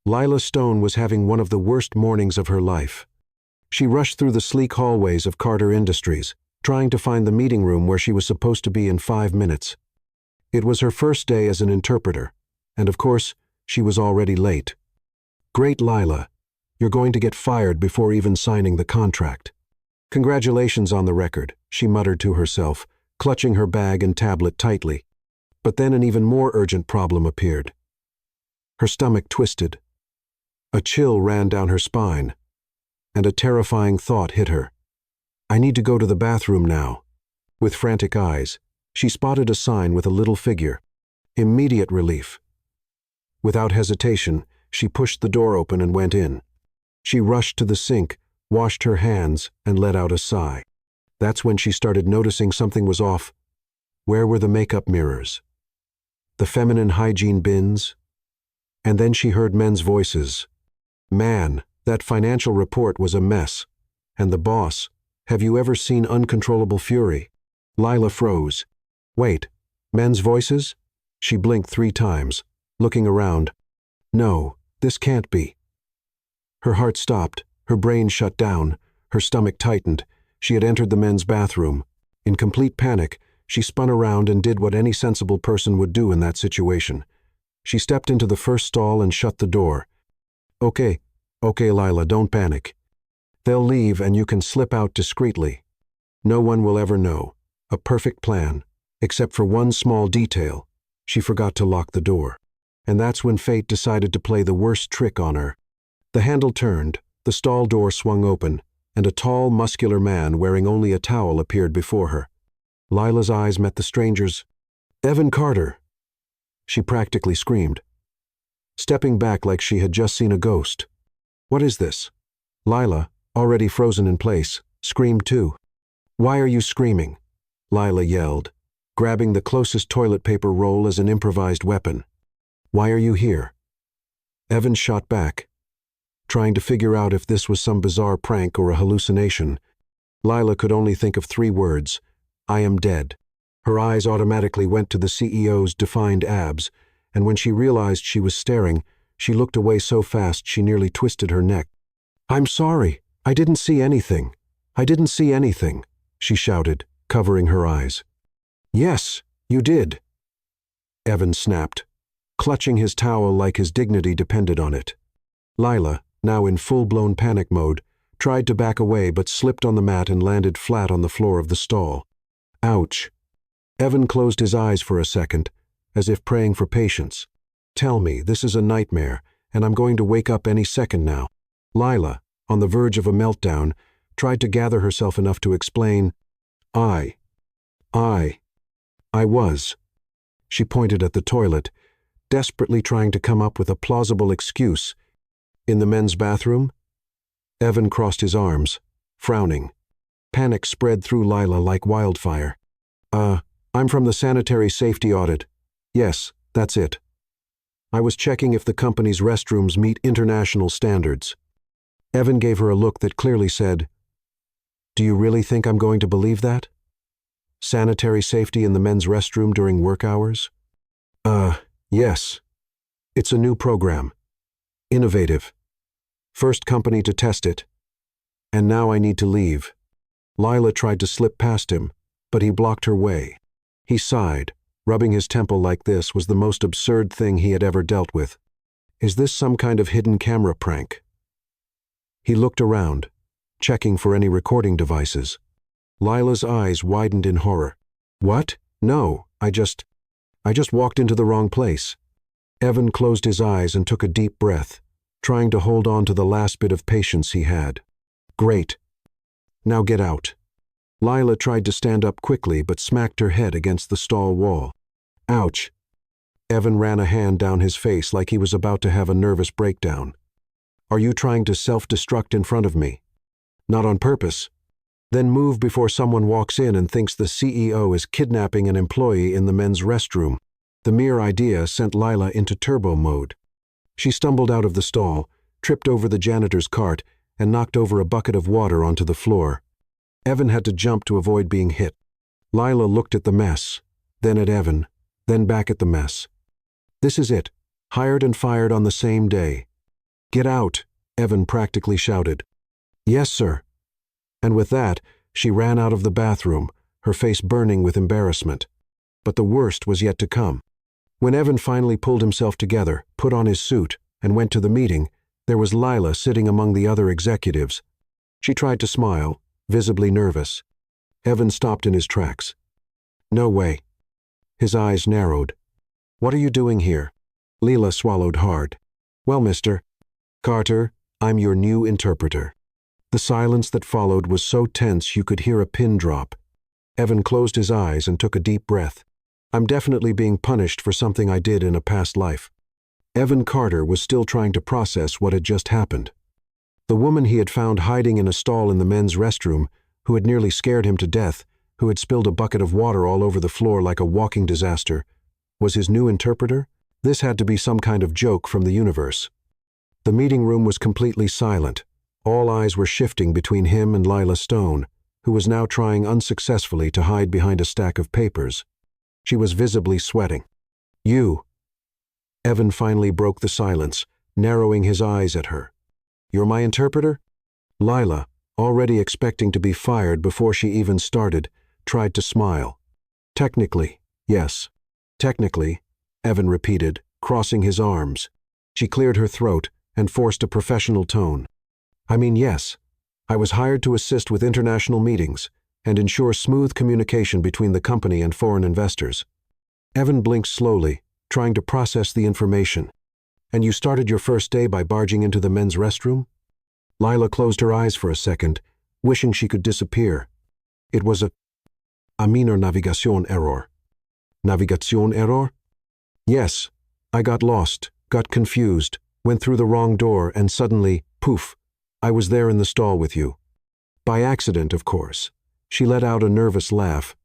Lila Stone was having one of the worst mornings of her life. She rushed through the sleek hallways of Carter Industries, trying to find the meeting room where she was supposed to be in 5 minutes. It was her first day as an interpreter, and of course, she was already late. "Great, Lila. You're going to get fired before even signing the contract." "Congratulations on the record," she muttered to herself, clutching her bag and tablet tightly. But then an even more urgent problem appeared. Her stomach twisted. A chill ran down her spine, and a terrifying thought hit her. "I need to go to the bathroom now." With frantic eyes, she spotted a sign with a little figure. Immediate relief. Without hesitation, she pushed the door open and went in. She rushed to the sink, washed her hands, and let out a sigh. That's when she started noticing something was off. Where were the makeup mirrors? The feminine hygiene bins? And then she heard men's voices. "Man, that financial report was a mess. And the boss, have you ever seen uncontrollable fury?" Lila froze. "Wait, men's voices?" She blinked 3 times, looking around. No, this can't be. Her heart stopped, her brain shut down, her stomach tightened. She had entered the men's bathroom. In complete panic, she spun around and did what any sensible person would do in that situation. She stepped into the first stall and shut the door. Okay, Lila, don't panic. They'll leave and you can slip out discreetly. No one will ever know. A perfect plan, except for one small detail. She forgot to lock the door. And that's when fate decided to play the worst trick on her. The handle turned, the stall door swung open, and a tall, muscular man wearing only a towel appeared before her. Lila's eyes met the stranger's. "Evan Carter!" She practically screamed, stepping back like she had just seen a ghost. "What is this?" Lila, already frozen in place, screamed too. "Why are you screaming?" Lila yelled, grabbing the closest toilet paper roll as an improvised weapon. "Why are you here?" Evan shot back, trying to figure out if this was some bizarre prank or a hallucination. Lila could only think of 3 words: "I am dead." Her eyes automatically went to the CEO's defined abs, and when she realized she was staring, she looked away so fast she nearly twisted her neck. "I'm sorry, I didn't see anything. I didn't see anything," she shouted, covering her eyes. "Yes, you did," Evan snapped, clutching his towel like his dignity depended on it. Lila, now in full-blown panic mode, tried to back away but slipped on the mat and landed flat on the floor of the stall. Ouch. Evan closed his eyes for a second, as if praying for patience. "Tell me, this is a nightmare, and I'm going to wake up any second now." Lila, on the verge of a meltdown, tried to gather herself enough to explain, I was." She pointed at the toilet, desperately trying to come up with a plausible excuse. "In the men's bathroom?" Evan crossed his arms, frowning. Panic spread through Lila like wildfire. I'm from the sanitary safety audit. Yes, that's it. I was checking if the company's restrooms meet international standards." Evan gave her a look that clearly said, "Do you really think I'm going to believe that? Sanitary safety in the men's restroom during work hours?" Yes. It's a new program. Innovative. First company to test it. And now I need to leave." Lila tried to slip past him, but he blocked her way. He sighed, rubbing his temple like this was the most absurd thing he had ever dealt with. Is this some kind of hidden camera prank? He looked around, checking for any recording devices. Lila's eyes widened in horror. "What? No, I just walked into the wrong place." Evan closed his eyes and took a deep breath, trying to hold on to the last bit of patience he had. "Great. Now get out." Lila tried to stand up quickly but smacked her head against the stall wall. Ouch. Evan ran a hand down his face like he was about to have a nervous breakdown. "Are you trying to self-destruct in front of me?" "Not on purpose." "Then move before someone walks in and thinks the CEO is kidnapping an employee in the men's restroom." The mere idea sent Lila into turbo mode. She stumbled out of the stall, tripped over the janitor's cart, and knocked over a bucket of water onto the floor. Evan had to jump to avoid being hit. Lila looked at the mess, then at Evan, then back at the mess. This is it, hired and fired on the same day. "Get out," Evan practically shouted. "Yes, sir." And with that, she ran out of the bathroom, her face burning with embarrassment. But the worst was yet to come. When Evan finally pulled himself together, put on his suit, and went to the meeting, there was Lila sitting among the other executives. She tried to smile, visibly nervous. Evan stopped in his tracks. "No way." His eyes narrowed. "What are you doing here?" Lila swallowed hard. "Well, Mr. Carter, I'm your new interpreter." The silence that followed was so tense you could hear a pin drop. Evan closed his eyes and took a deep breath. "I'm definitely being punished for something I did in a past life." Evan Carter was still trying to process what had just happened. The woman he had found hiding in a stall in the men's restroom, who had nearly scared him to death, who had spilled a bucket of water all over the floor like a walking disaster, was his new interpreter? This had to be some kind of joke from the universe. The meeting room was completely silent. All eyes were shifting between him and Lila Stone, who was now trying unsuccessfully to hide behind a stack of papers. She was visibly sweating. "You." Evan finally broke the silence, narrowing his eyes at her. "You're my interpreter?" Lila, already expecting to be fired before she even started, tried to smile. "Technically, yes." "Technically," Evan repeated, crossing his arms. She cleared her throat and forced a professional tone. "I mean, yes. I was hired to assist with international meetings and ensure smooth communication between the company and foreign investors." Evan blinked slowly, trying to process the information. "And you started your first day by barging into the men's restroom?" Lila closed her eyes for a second, wishing she could disappear. "It was a minor navigation error." "Navigation error?" "Yes. I got lost, got confused, went through the wrong door, and suddenly, poof, I was there in the stall with you. By accident, of course." She let out a nervous laugh.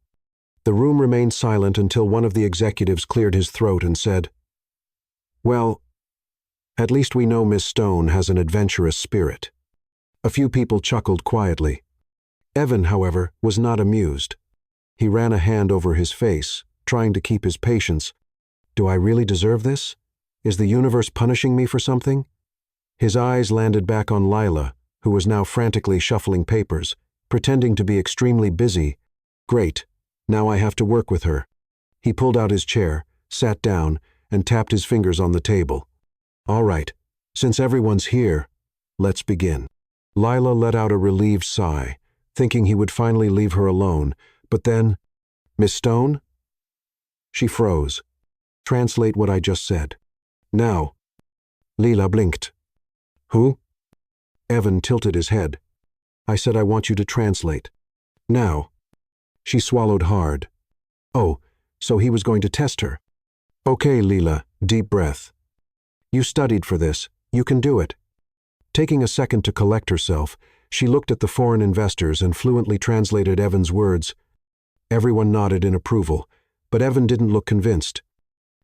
The room remained silent until one of the executives cleared his throat and said, "Well, at least we know Miss Stone has an adventurous spirit." A few people chuckled quietly. Evan, however, was not amused. He ran a hand over his face, trying to keep his patience. "Do I really deserve this? Is the universe punishing me for something?" His eyes landed back on Lila, who was now frantically shuffling papers, pretending to be extremely busy. "Great. Now I have to work with her." He pulled out his chair, sat down, and tapped his fingers on the table. "All right. Since everyone's here, let's begin." Lila let out a relieved sigh, thinking he would finally leave her alone, but then, "Miss Stone?" She froze. "Translate what I just said." "Now." Lila blinked. "Who?" Evan tilted his head. "I said I want you to translate. Now." She swallowed hard. Oh, so he was going to test her. "Okay, Lila," deep breath. "You studied for this. You can do it." Taking a second to collect herself, she looked at the foreign investors and fluently translated Evan's words. Everyone nodded in approval, but Evan didn't look convinced.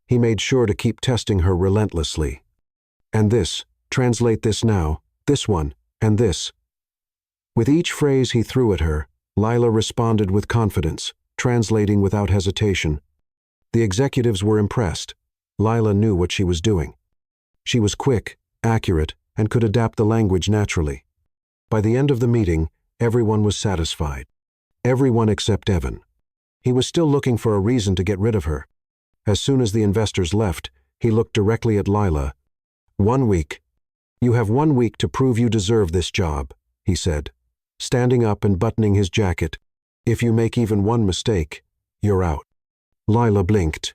He made sure to keep testing her relentlessly. "And this, translate this now, this one, and this." With each phrase he threw at her, Lila responded with confidence, translating without hesitation. The executives were impressed. Lila knew what she was doing. She was quick, accurate, and could adapt the language naturally. By the end of the meeting, everyone was satisfied. Everyone except Evan. He was still looking for a reason to get rid of her. As soon as the investors left, he looked directly at Lila. "1 week. You have 1 week to prove you deserve this job," he said, standing up and buttoning his jacket. "If you make even one mistake, you're out." Lila blinked.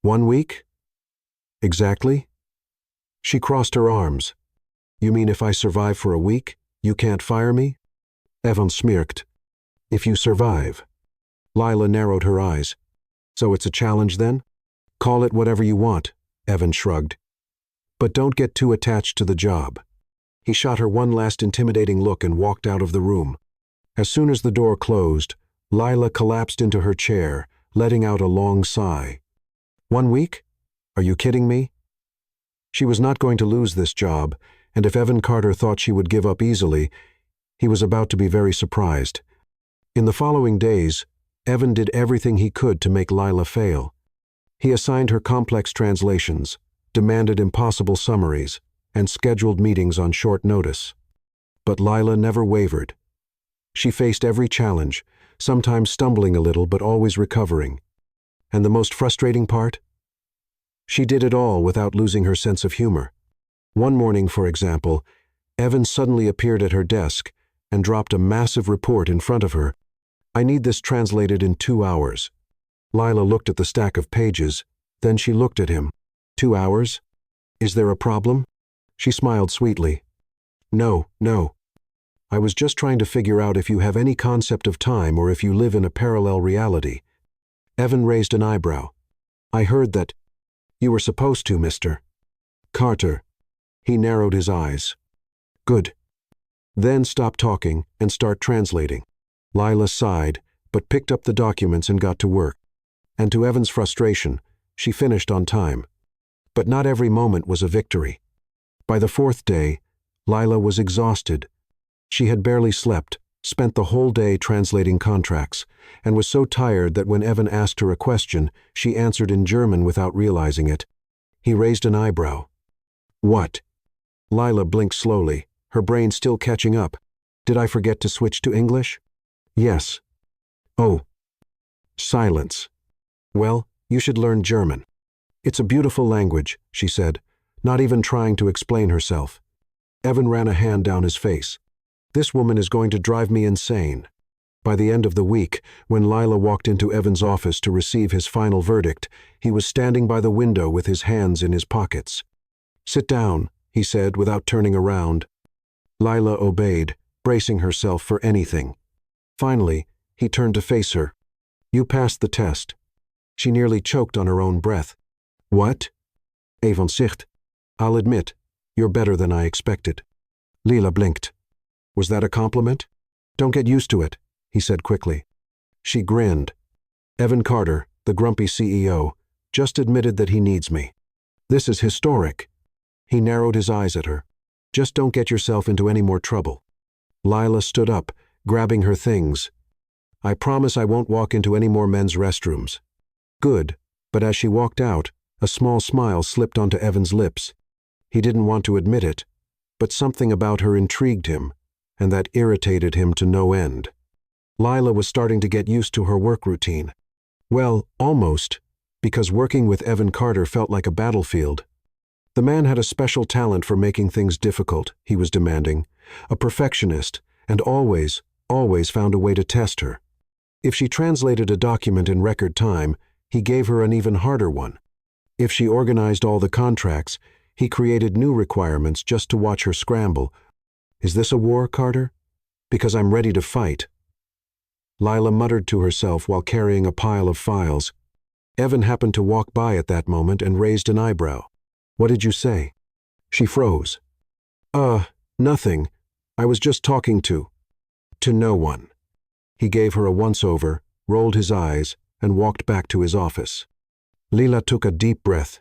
1 week? Exactly? She crossed her arms. "You mean if I survive for a week, you can't fire me?" Evan smirked. "If you survive." Lila narrowed her eyes. "So it's a challenge then?" "Call it whatever you want," Evan shrugged. "But don't get too attached to the job." He shot her one last intimidating look and walked out of the room. As soon as the door closed, Lila collapsed into her chair, letting out a long sigh. 1 week? Are you kidding me? She was not going to lose this job, and if Evan Carter thought she would give up easily, he was about to be very surprised. In the following days, Evan did everything he could to make Lila fail. He assigned her complex translations, demanded impossible summaries, and scheduled meetings on short notice. But Lila never wavered. She faced every challenge, sometimes stumbling a little but always recovering. And the most frustrating part? She did it all without losing her sense of humor. One morning, for example, Evan suddenly appeared at her desk and dropped a massive report in front of her. "I need this translated in 2 hours." Lila looked at the stack of pages, then she looked at him. 2 hours? Is there a problem? She smiled sweetly. No. I was just trying to figure out if you have any concept of time or if you live in a parallel reality. Evan raised an eyebrow. "I heard that you were supposed to, Mr. Carter." He narrowed his eyes. "Good. Then stop talking and start translating." Lila sighed, but picked up the documents and got to work. And to Evan's frustration, she finished on time. But not every moment was a victory. By the 4th day, Lila was exhausted. She had barely slept, spent the whole day translating contracts, and was so tired that when Evan asked her a question, she answered in German without realizing it. He raised an eyebrow. "What?" Lila blinked slowly, her brain still catching up. "Did I forget to switch to English?" "Yes." "Oh." Silence. "Well, you should learn German. It's a beautiful language," she said, not even trying to explain herself. Evan ran a hand down his face. "This woman is going to drive me insane." By the end of the week, when Lila walked into Evan's office to receive his final verdict, he was standing by the window with his hands in his pockets. "Sit down," he said without turning around. Lila obeyed, bracing herself for anything. Finally, he turned to face her. "You passed the test." She nearly choked on her own breath. "What?" "Even zicht. I'll admit, you're better than I expected." Lila blinked. "Was that a compliment?" "Don't get used to it," he said quickly. She grinned. "Evan Carter, the grumpy CEO, just admitted that he needs me. This is historic." He narrowed his eyes at her. "Just don't get yourself into any more trouble." Lila stood up, grabbing her things. "I promise I won't walk into any more men's restrooms." Good, but as she walked out, a small smile slipped onto Evan's lips. He didn't want to admit it, but something about her intrigued him, and that irritated him to no end. Lila was starting to get used to her work routine. Well, almost, because working with Evan Carter felt like a battlefield. The man had a special talent for making things difficult, he was demanding, a perfectionist, and always found a way to test her. If she translated a document in record time, he gave her an even harder one. If she organized all the contracts, he created new requirements just to watch her scramble. "Is this a war, Carter? Because I'm ready to fight." Lila muttered to herself while carrying a pile of files. Evan happened to walk by at that moment and raised an eyebrow. "What did you say?" She froze. Nothing. I was just talking to no one." He gave her a once-over, rolled his eyes, and walked back to his office. Lila took a deep breath.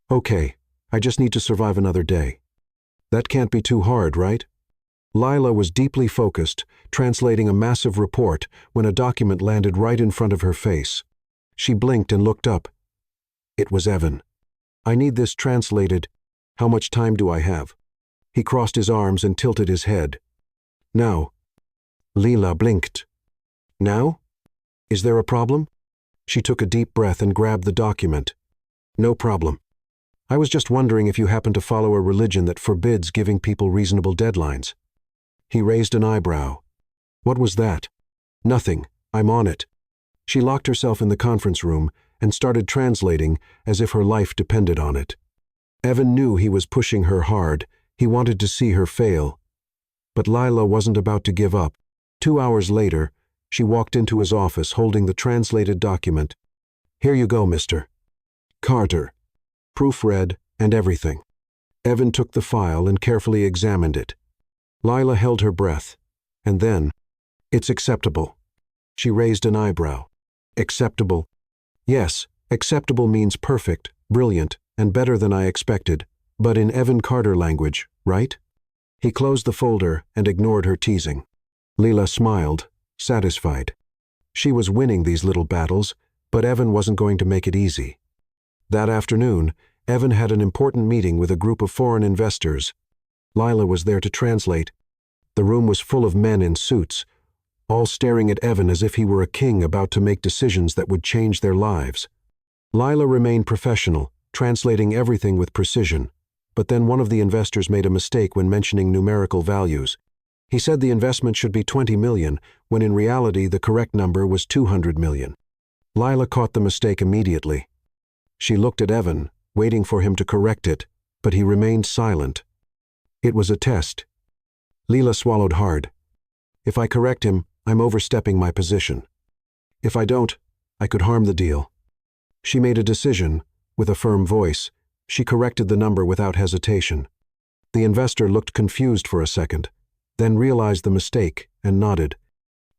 "Okay, I just need to survive another day." That can't be too hard, right? Lila was deeply focused, translating a massive report, when a document landed right in front of her face. She blinked and looked up. It was Evan. "I need this translated. How much time do I have?" He crossed his arms and tilted his head. "Now." Lila blinked. "Now? Is there a problem?" She took a deep breath and grabbed the document. "No problem. I was just wondering if you happen to follow a religion that forbids giving people reasonable deadlines." He raised an eyebrow. "What was that?" "Nothing. I'm on it." She locked herself in the conference room and started translating as if her life depended on it. Evan knew he was pushing her hard. He wanted to see her fail. But Lila wasn't about to give up. 2 hours later, she walked into his office holding the translated document. "Here you go, Mr. Carter." Proofread and everything. Evan took the file and carefully examined it. Lila held her breath, and then, "It's acceptable." She raised an eyebrow. "Acceptable?" "Yes, acceptable means perfect, brilliant, and better than I expected, but in Evan Carter language, right?" He closed the folder and ignored her teasing. Lila smiled, satisfied. She was winning these little battles, but Evan wasn't going to make it easy. That afternoon, Evan had an important meeting with a group of foreign investors. Lila was there to translate. The room was full of men in suits, all staring at Evan as if he were a king about to make decisions that would change their lives. Lila remained professional, translating everything with precision. But then one of the investors made a mistake when mentioning numerical values. He said the investment should be 20 million, when in reality the correct number was 200 million. Lila caught the mistake immediately. She looked at Evan, waiting for him to correct it, but he remained silent. It was a test. Lila swallowed hard. If I correct him, I'm overstepping my position. If I don't, I could harm the deal. She made a decision. With a firm voice, she corrected the number without hesitation. The investor looked confused for a second, then realized the mistake and nodded.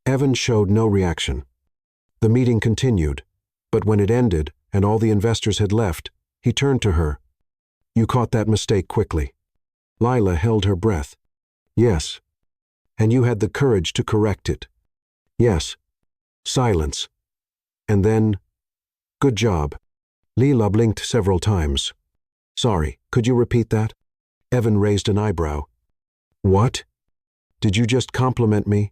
Evan showed no reaction. The meeting continued, but when it ended and all the investors had left, he turned to her. You caught that mistake quickly. Lila held her breath. Yes. And you had the courage to correct it. Yes. Silence. And then, good job. Lila blinked several times. Sorry, could you repeat that? Evan raised an eyebrow. What? Did you just compliment me?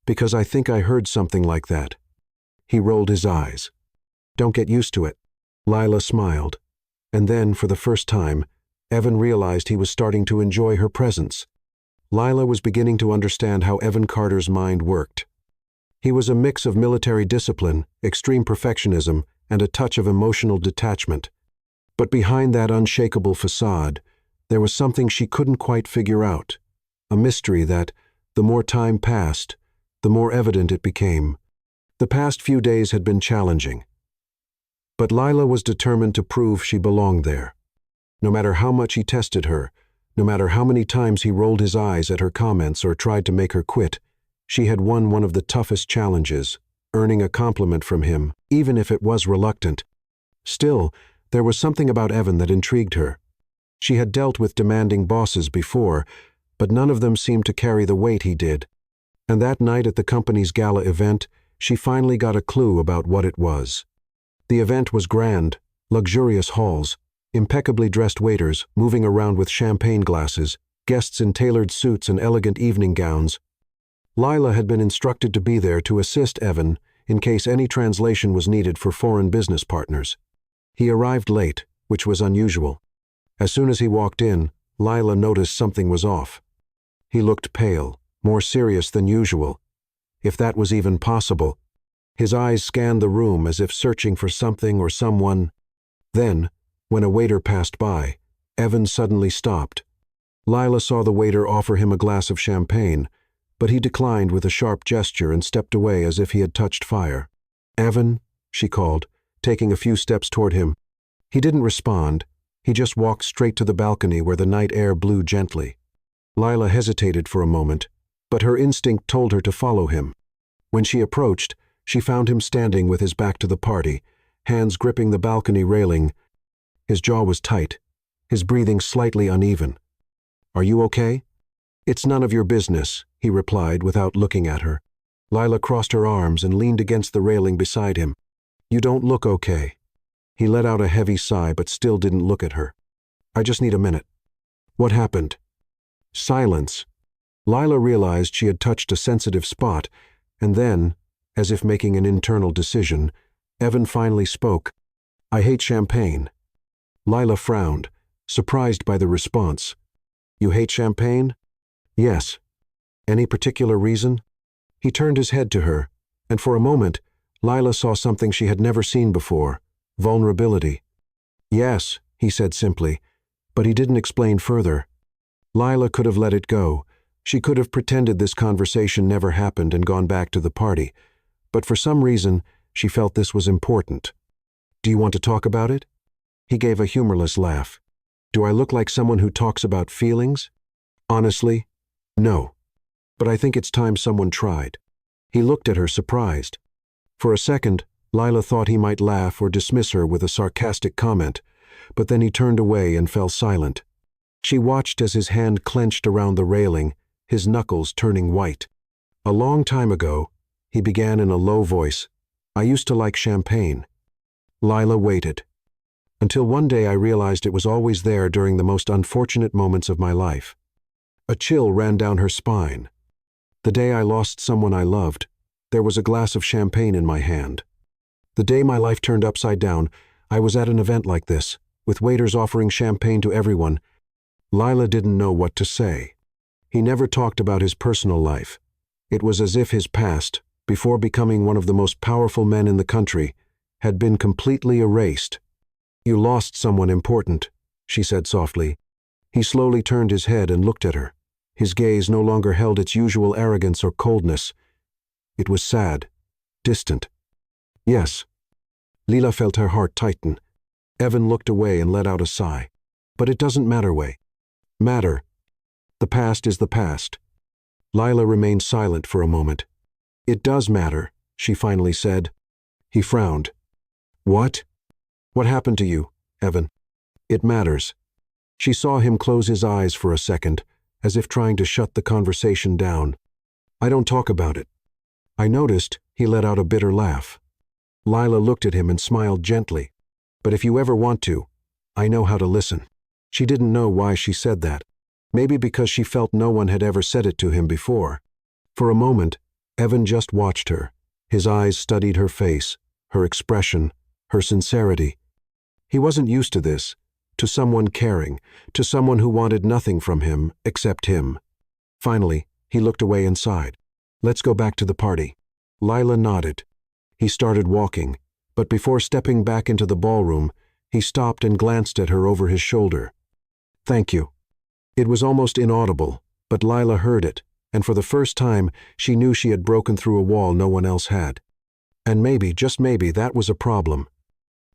Because I think I heard something like that. He rolled his eyes. Don't get used to it. Lila smiled. And then, for the first time, Evan realized he was starting to enjoy her presence. Lila was beginning to understand how Evan Carter's mind worked. He was a mix of military discipline, extreme perfectionism, and a touch of emotional detachment. But behind that unshakable facade, there was something she couldn't quite figure out, a mystery that, the more time passed, the more evident it became. The past few days had been challenging. But Lila was determined to prove she belonged there. No matter how much he tested her, no matter how many times he rolled his eyes at her comments or tried to make her quit, she had won one of the toughest challenges, earning a compliment from him, even if it was reluctant. Still, there was something about Evan that intrigued her. She had dealt with demanding bosses before, but none of them seemed to carry the weight he did. And that night at the company's gala event, she finally got a clue about what it was. The event was grand, luxurious halls, impeccably dressed waiters moving around with champagne glasses, guests in tailored suits and elegant evening gowns. Lila had been instructed to be there to assist Evan in case any translation was needed for foreign business partners. He arrived late, which was unusual. As soon as he walked in, Lila noticed something was off. He looked pale, more serious than usual, if that was even possible. His eyes scanned the room as if searching for something or someone. Then, when a waiter passed by, Evan suddenly stopped. Lila saw the waiter offer him a glass of champagne, but he declined with a sharp gesture and stepped away as if he had touched fire. Evan, she called, taking a few steps toward him. He didn't respond. He just walked straight to the balcony where the night air blew gently. Lila hesitated for a moment, but her instinct told her to follow him. When she approached, she found him standing with his back to the party, hands gripping the balcony railing. His jaw was tight, his breathing slightly uneven. Are you okay? It's none of your business, he replied without looking at her. Lila crossed her arms and leaned against the railing beside him. You don't look okay. He let out a heavy sigh but still didn't look at her. I just need a minute. What happened? Silence. Lila realized she had touched a sensitive spot, and then, as if making an internal decision, Evan finally spoke. I hate champagne. Lila frowned, surprised by the response. You hate champagne? Yes. Any particular reason? He turned his head to her, and for a moment, Lila saw something she had never seen before, vulnerability. Yes, he said simply, but he didn't explain further. Lila could have let it go. She could have pretended this conversation never happened and gone back to the party, but for some reason, she felt this was important. Do you want to talk about it? He gave a humorless laugh. Do I look like someone who talks about feelings? Honestly, no. But I think it's time someone tried. He looked at her surprised. For a second, Lila thought he might laugh or dismiss her with a sarcastic comment, but then he turned away and fell silent. She watched as his hand clenched around the railing, his knuckles turning white. A long time ago, he began in a low voice, I used to like champagne. Lila waited. until one day I realized it was always there during the most unfortunate moments of my life. A chill ran down her spine. The day I lost someone I loved, there was a glass of champagne in my hand. The day my life turned upside down, I was at an event like this, with waiters offering champagne to everyone. Lila didn't know what to say. He never talked about his personal life. It was as if his past, before becoming one of the most powerful men in the country, had been completely erased. "You lost someone important," she said softly. He slowly turned his head and looked at her. His gaze no longer held its usual arrogance or coldness. It was sad, distant. "Yes." Lila felt her heart tighten. Evan looked away and let out a sigh. "But it doesn't matter. The past is the past." Lila remained silent for a moment. "It does matter," she finally said. He frowned. "What? What happened to you, Evan?" "It matters." She saw him close his eyes for a second, as if trying to shut the conversation down. "I don't talk about it." I noticed he let out a bitter laugh. Lila looked at him and smiled gently. "But if you ever want to, I know how to listen." She didn't know why she said that. Maybe because she felt no one had ever said it to him before. For a moment, Evan just watched her. His eyes studied her face, her expression, her sincerity. He wasn't used to this, to someone caring, to someone who wanted nothing from him except him. Finally, he looked away and sighed. "Let's go back to the party." Lila nodded. He started walking, but before stepping back into the ballroom, he stopped and glanced at her over his shoulder. "Thank you." It was almost inaudible, but Lila heard it, and for the first time, she knew she had broken through a wall no one else had. And maybe, just maybe, that was a problem.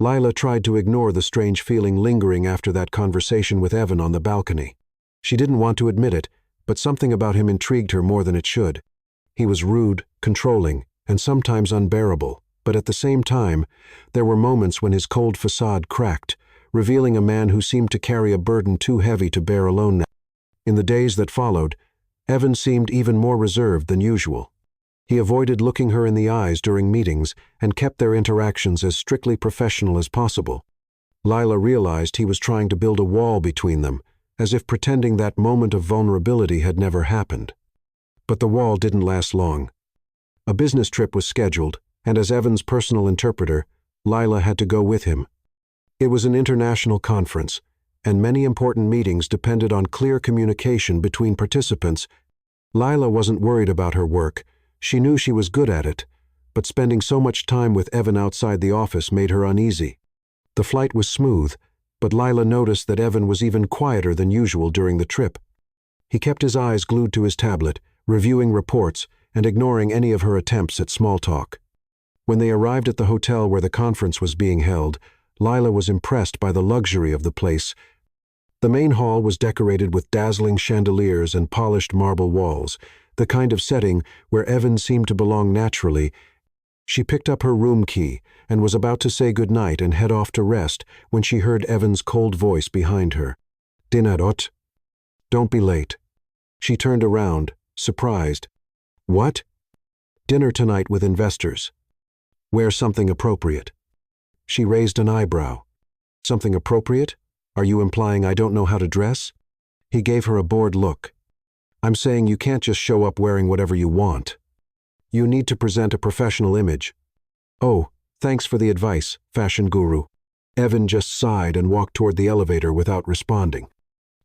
Lila tried to ignore the strange feeling lingering after that conversation with Evan on the balcony. She didn't want to admit it, but something about him intrigued her more than it should. He was rude, controlling, and sometimes unbearable, but at the same time, there were moments when his cold facade cracked, revealing a man who seemed to carry a burden too heavy to bear alone now. In the days that followed, Evan seemed even more reserved than usual. He avoided looking her in the eyes during meetings and kept their interactions as strictly professional as possible. Lila realized he was trying to build a wall between them, as if pretending that moment of vulnerability had never happened. But the wall didn't last long. A business trip was scheduled, and as Evan's personal interpreter, Lila had to go with him. It was an international conference, and many important meetings depended on clear communication between participants. Lila wasn't worried about her work. She knew she was good at it, but spending so much time with Evan outside the office made her uneasy. The flight was smooth, but Lila noticed that Evan was even quieter than usual during the trip. He kept his eyes glued to his tablet, reviewing reports and ignoring any of her attempts at small talk. When they arrived at the hotel where the conference was being held, Lila was impressed by the luxury of the place. The main hall was decorated with dazzling chandeliers and polished marble walls, the kind of setting where Evan seemed to belong naturally. She picked up her room key and was about to say goodnight and head off to rest when she heard Evan's cold voice behind her. "Dinarot. Don't be late." She turned around, surprised. "What?" "Dinner tonight with investors. Wear something appropriate." She raised an eyebrow. "Something appropriate? Are you implying I don't know how to dress?" He gave her a bored look. "I'm saying you can't just show up wearing whatever you want. You need to present a professional image." "Oh, thanks for the advice, fashion guru." Evan just sighed and walked toward the elevator without responding.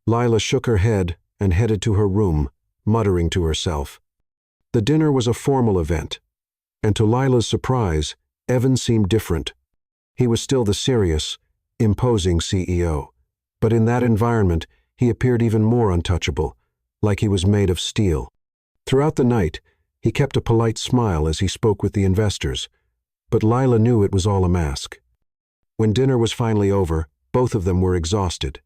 Lila shook her head and headed to her room, muttering to herself. The dinner was a formal event, and to Lila's surprise, Evan seemed different. He was still the serious, imposing CEO, but in that environment, he appeared even more untouchable, like he was made of steel. Throughout the night, he kept a polite smile as he spoke with the investors, but Lila knew it was all a mask. When dinner was finally over, both of them were exhausted.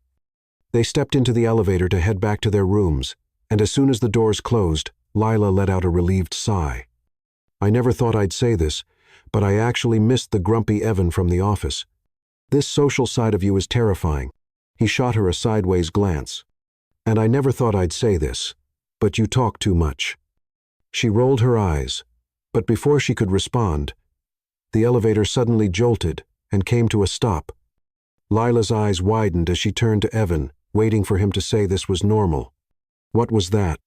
They stepped into the elevator to head back to their rooms, and as soon as the doors closed, Lila let out a relieved sigh. "I never thought I'd say this, but I actually missed the grumpy Evan from the office. This social side of you is terrifying." He shot her a sideways glance. "And I never thought I'd say this, but you talk too much." She rolled her eyes, but before she could respond, the elevator suddenly jolted and came to a stop. Lila's eyes widened as she turned to Evan, waiting for him to say this was normal. What was that?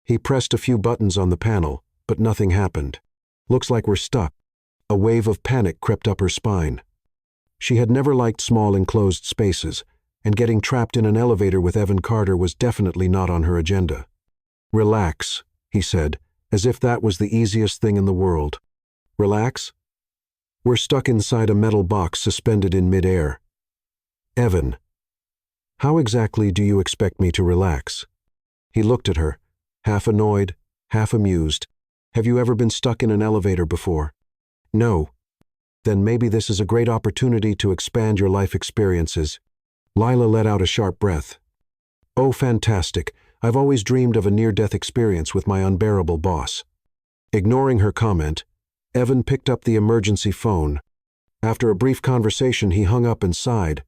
He pressed a few buttons on the panel, but nothing happened. Looks like we're stuck. A wave of panic crept up her spine. She had never liked small enclosed spaces, and getting trapped in an elevator with Evan Carter was definitely not on her agenda. Relax, he said, as if that was the easiest thing in the world. Relax? We're stuck inside a metal box suspended in midair. Evan, how exactly do you expect me to relax? He looked at her, half annoyed, half amused. Have you ever been stuck in an elevator before? No. Then maybe this is a great opportunity to expand your life experiences. Lila let out a sharp breath. Oh, fantastic. I've always dreamed of a near-death experience with my unbearable boss. Ignoring her comment, Evan picked up the emergency phone. After a brief conversation, he hung up and sighed.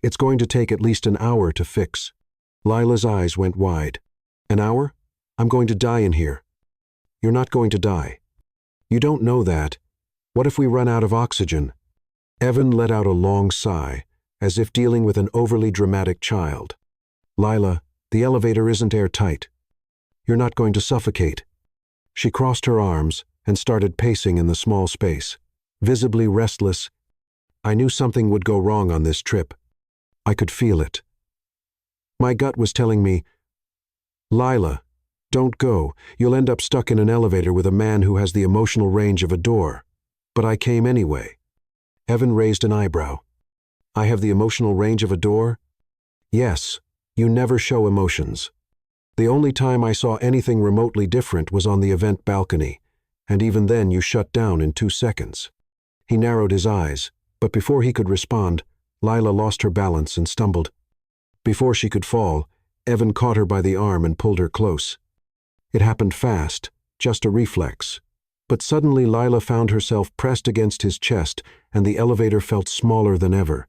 It's going to take at least an hour to fix. Lila's eyes went wide. An hour? I'm going to die in here. You're not going to die. You don't know that. What if we run out of oxygen? Evan let out a long sigh, as if dealing with an overly dramatic child. Lila, the elevator isn't airtight. You're not going to suffocate. She crossed her arms and started pacing in the small space, visibly restless. I knew something would go wrong on this trip. I could feel it. My gut was telling me, Lila, don't go. You'll end up stuck in an elevator with a man who has the emotional range of a door. But I came anyway. Evan raised an eyebrow. I have the emotional range of a door? Yes, you never show emotions. The only time I saw anything remotely different was on the event balcony, and even then you shut down in 2 seconds. He narrowed his eyes, but before he could respond, Lila lost her balance and stumbled. Before she could fall, Evan caught her by the arm and pulled her close. It happened fast, just a reflex. But suddenly Lila found herself pressed against his chest, and the elevator felt smaller than ever.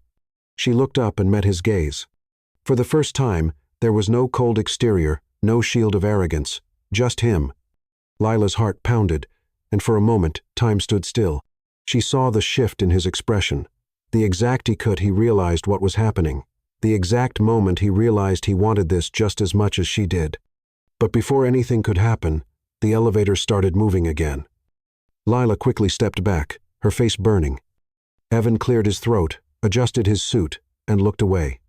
She looked up and met his gaze. For the first time, there was no cold exterior, no shield of arrogance, just him. Lila's heart pounded, and for a moment, time stood still. She saw the shift in his expression. The exact he realized what was happening. The exact moment he realized he wanted this just as much as she did. But before anything could happen, the elevator started moving again. Lila quickly stepped back, her face burning. Evan cleared his throat, adjusted his suit, and looked away.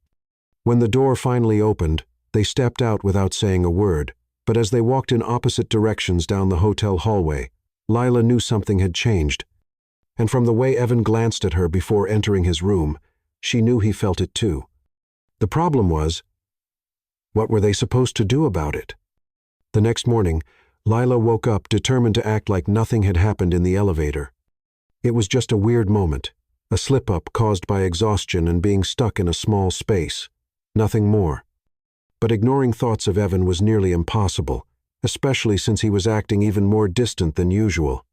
When the door finally opened, they stepped out without saying a word, but as they walked in opposite directions down the hotel hallway, Lila knew something had changed. And from the way Evan glanced at her before entering his room, she knew he felt it too. The problem was, what were they supposed to do about it? The next morning, Lila woke up determined to act like nothing had happened in the elevator. It was just a weird moment, a slip-up caused by exhaustion and being stuck in a small space. Nothing more. But ignoring thoughts of Evan was nearly impossible, especially since he was acting even more distant than usual.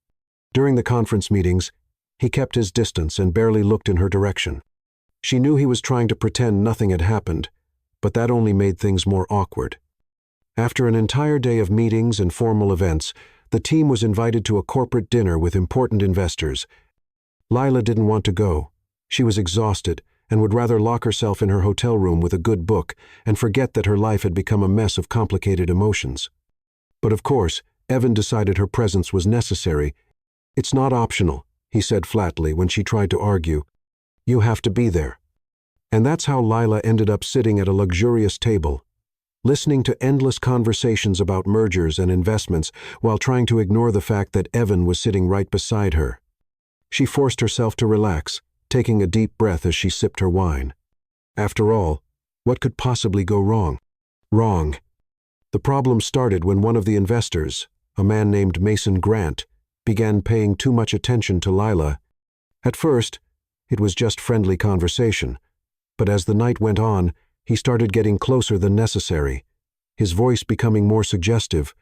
During the conference meetings, he kept his distance and barely looked in her direction. She knew he was trying to pretend nothing had happened, but that only made things more awkward. After an entire day of meetings and formal events, the team was invited to a corporate dinner with important investors. Lila didn't want to go. She was exhausted and would rather lock herself in her hotel room with a good book and forget that her life had become a mess of complicated emotions. But of course, Evan decided her presence was necessary. It's not optional, he said flatly when she tried to argue. You have to be there. And that's how Lila ended up sitting at a luxurious table, listening to endless conversations about mergers and investments while trying to ignore the fact that Evan was sitting right beside her. She forced herself to relax, taking a deep breath as she sipped her wine. After all, what could possibly go wrong? Wrong. The problem started when one of the investors, a man named Mason Grant, began paying too much attention to Lila. At first, it was just friendly conversation, but as the night went on, he started getting closer than necessary, his voice becoming more suggestive.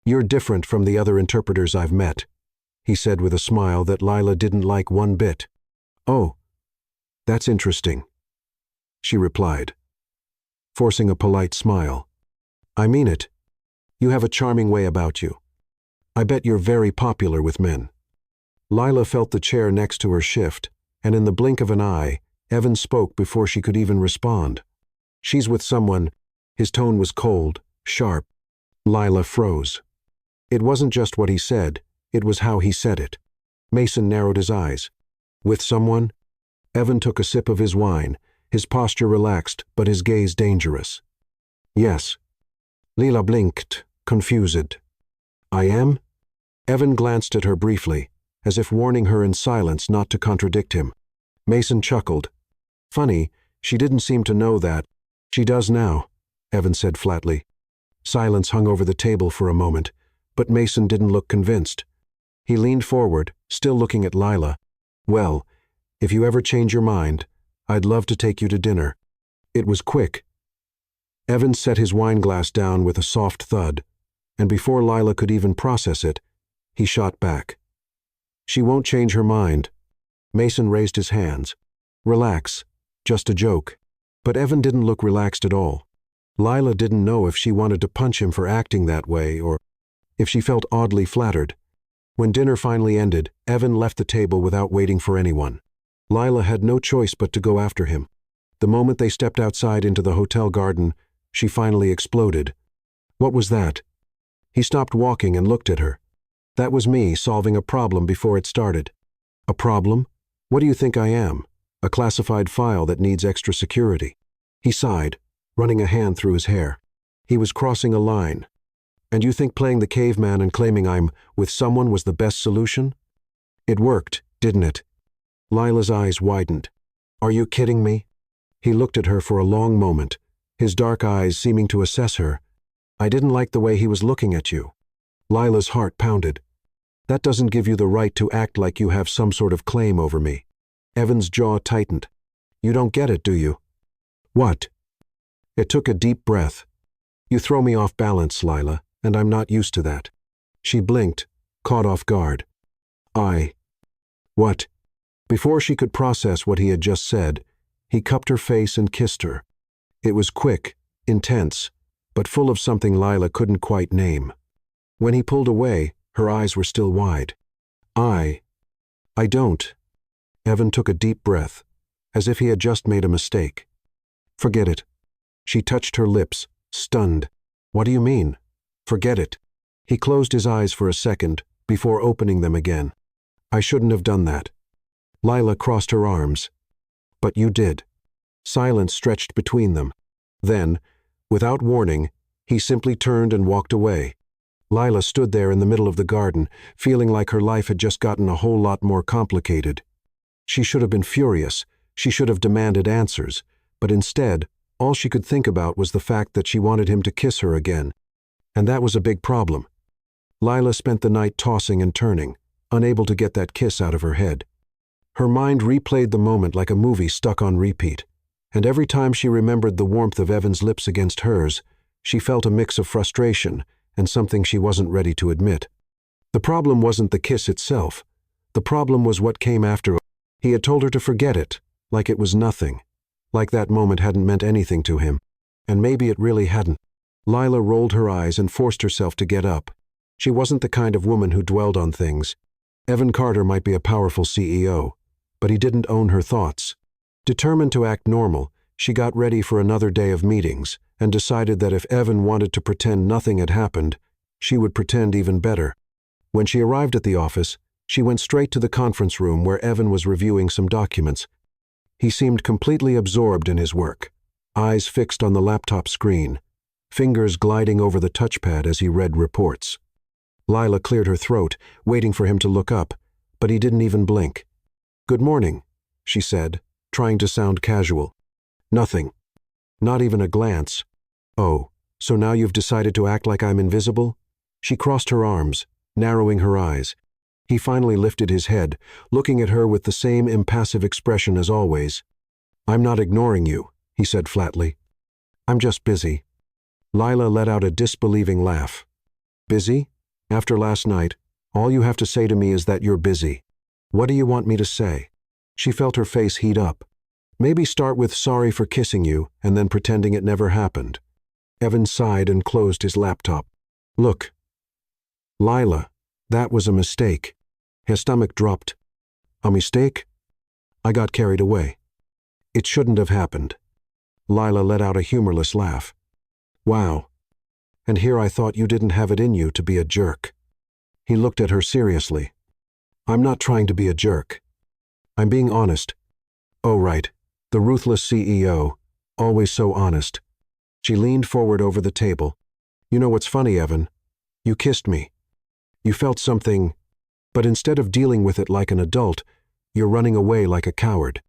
You're different from the other interpreters I've met, he said with a smile that Lila didn't like one bit. Oh, that's interesting, she replied, forcing a polite smile. I mean it. You have a charming way about you. I bet you're very popular with men. Lila felt the chair next to her shift, and in the blink of an eye, Evan spoke before she could even respond. "She's with someone." His tone was cold, sharp. Lila froze. It wasn't just what he said, it was how he said it. Mason narrowed his eyes. "With someone?" Evan took a sip of his wine, his posture relaxed, but his gaze dangerous. "Yes." Lila blinked, confused. "I am?" Evan glanced at her briefly, as if warning her in silence not to contradict him. Mason chuckled. "Funny, she didn't seem to know that." "She does now," Evan said flatly. Silence hung over the table for a moment, but Mason didn't look convinced. He leaned forward, still looking at Lila. "Well, if you ever change your mind, I'd love to take you to dinner." It was quick. Evan set his wine glass down with a soft thud, and before Lila could even process it, he shot back. "She won't change her mind." Mason raised his hands. "Relax, just a joke." But Evan didn't look relaxed at all. Lila didn't know if she wanted to punch him for acting that way or if she felt oddly flattered. When dinner finally ended, Evan left the table without waiting for anyone. Lila had no choice but to go after him. The moment they stepped outside into the hotel garden, she finally exploded. "What was that?" He stopped walking and looked at her. "That was me solving a problem before it started." "A problem? What do you think I am? A classified file that needs extra security?" He sighed, running a hand through his hair. He was crossing a line. "And you think playing the caveman and claiming I'm with someone was the best solution?" "It worked, didn't it?" Lila's eyes widened. "Are you kidding me?" He looked at her for a long moment, his dark eyes seeming to assess her. "I didn't like the way he was looking at you." Lila's heart pounded. "That doesn't give you the right to act like you have some sort of claim over me." Evan's jaw tightened. "You don't get it, do you?" "What?" It took a deep breath. "You throw me off balance, Lila, and I'm not used to that." She blinked, caught off guard. What?" Before she could process what he had just said, he cupped her face and kissed her. It was quick, intense, but full of something Lila couldn't quite name. When he pulled away, her eyes were still wide. I don't." Evan took a deep breath, as if he had just made a mistake. "Forget it." She touched her lips, stunned. "What do you mean?" "Forget it." He closed his eyes for a second, before opening them again. "I shouldn't have done that." Lila crossed her arms. "But you did." Silence stretched between them. Then, without warning, he simply turned and walked away. Lila stood there in the middle of the garden, feeling like her life had just gotten a whole lot more complicated. She should have been furious. She should have demanded answers. But instead, all she could think about was the fact that she wanted him to kiss her again. And that was a big problem. Lila spent the night tossing and turning, unable to get that kiss out of her head. Her mind replayed the moment like a movie stuck on repeat, and every time she remembered the warmth of Evan's lips against hers, she felt a mix of frustration and something she wasn't ready to admit. The problem wasn't the kiss itself. The problem was what came after. He had told her to forget it, like it was nothing, like that moment hadn't meant anything to him, and maybe it really hadn't. Lila rolled her eyes and forced herself to get up. She wasn't the kind of woman who dwelled on things. Evan Carter might be a powerful CEO, but he didn't own her thoughts. Determined to act normal, she got ready for another day of meetings and decided that if Evan wanted to pretend nothing had happened, she would pretend even better. When she arrived at the office, she went straight to the conference room where Evan was reviewing some documents. He seemed completely absorbed in his work, eyes fixed on the laptop screen, fingers gliding over the touchpad as he read reports. Lila cleared her throat, waiting for him to look up, but he didn't even blink. "Good morning," she said, trying to sound casual. "Nothing. Not even a glance." "Oh, so now you've decided to act like I'm invisible?" She crossed her arms, narrowing her eyes. He finally lifted his head, looking at her with the same impassive expression as always. "I'm not ignoring you," he said flatly. "I'm just busy." Lila let out a disbelieving laugh. "Busy? After last night, all you have to say to me is that you're busy. What do you want me to say?" She felt her face heat up. "Maybe start with sorry for kissing you and then pretending it never happened." Evan sighed and closed his laptop. "Look, Lila, that was a mistake." His stomach dropped. "A mistake?" "I got carried away." It shouldn't have happened. Lila let out a humorless laugh. Wow. And here I thought you didn't have it in you to be a jerk. He looked at her seriously. I'm not trying to be a jerk. I'm being honest. Oh, right. The ruthless CEO. Always so honest. She leaned forward over the table. You know what's funny, Evan? You kissed me. You felt something, but instead of dealing with it like an adult, you're running away like a coward.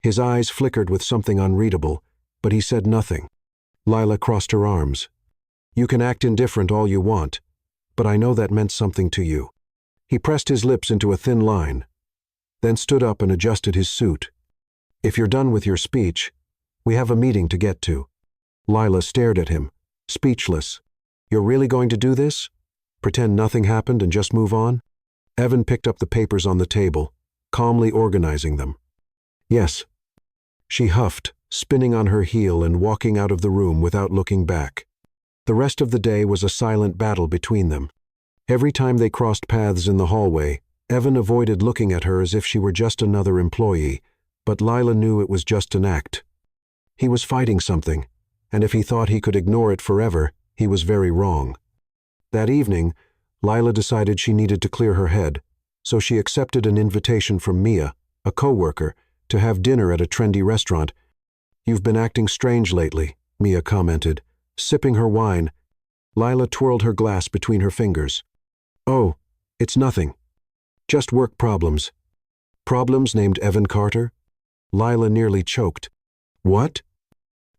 His eyes flickered with something unreadable, but he said nothing. Lila crossed her arms. You can act indifferent all you want, but I know that meant something to you. He pressed his lips into a thin line, then stood up and adjusted his suit. If you're done with your speech, we have a meeting to get to. Lila stared at him, speechless. You're really going to do this? Pretend nothing happened and just move on? Evan picked up the papers on the table, calmly organizing them. Yes. She huffed, spinning on her heel and walking out of the room without looking back. The rest of the day was a silent battle between them. Every time they crossed paths in the hallway, Evan avoided looking at her as if she were just another employee, but Lila knew it was just an act. He was fighting something, and if he thought he could ignore it forever, he was very wrong. That evening, Lila decided she needed to clear her head, so she accepted an invitation from Mia, a co-worker, to have dinner at a trendy restaurant. You've been acting strange lately, Mia commented. Sipping her wine, Lila twirled her glass between her fingers. Oh, it's nothing. Just work problems. Problems named Evan Carter? Lila nearly choked. What?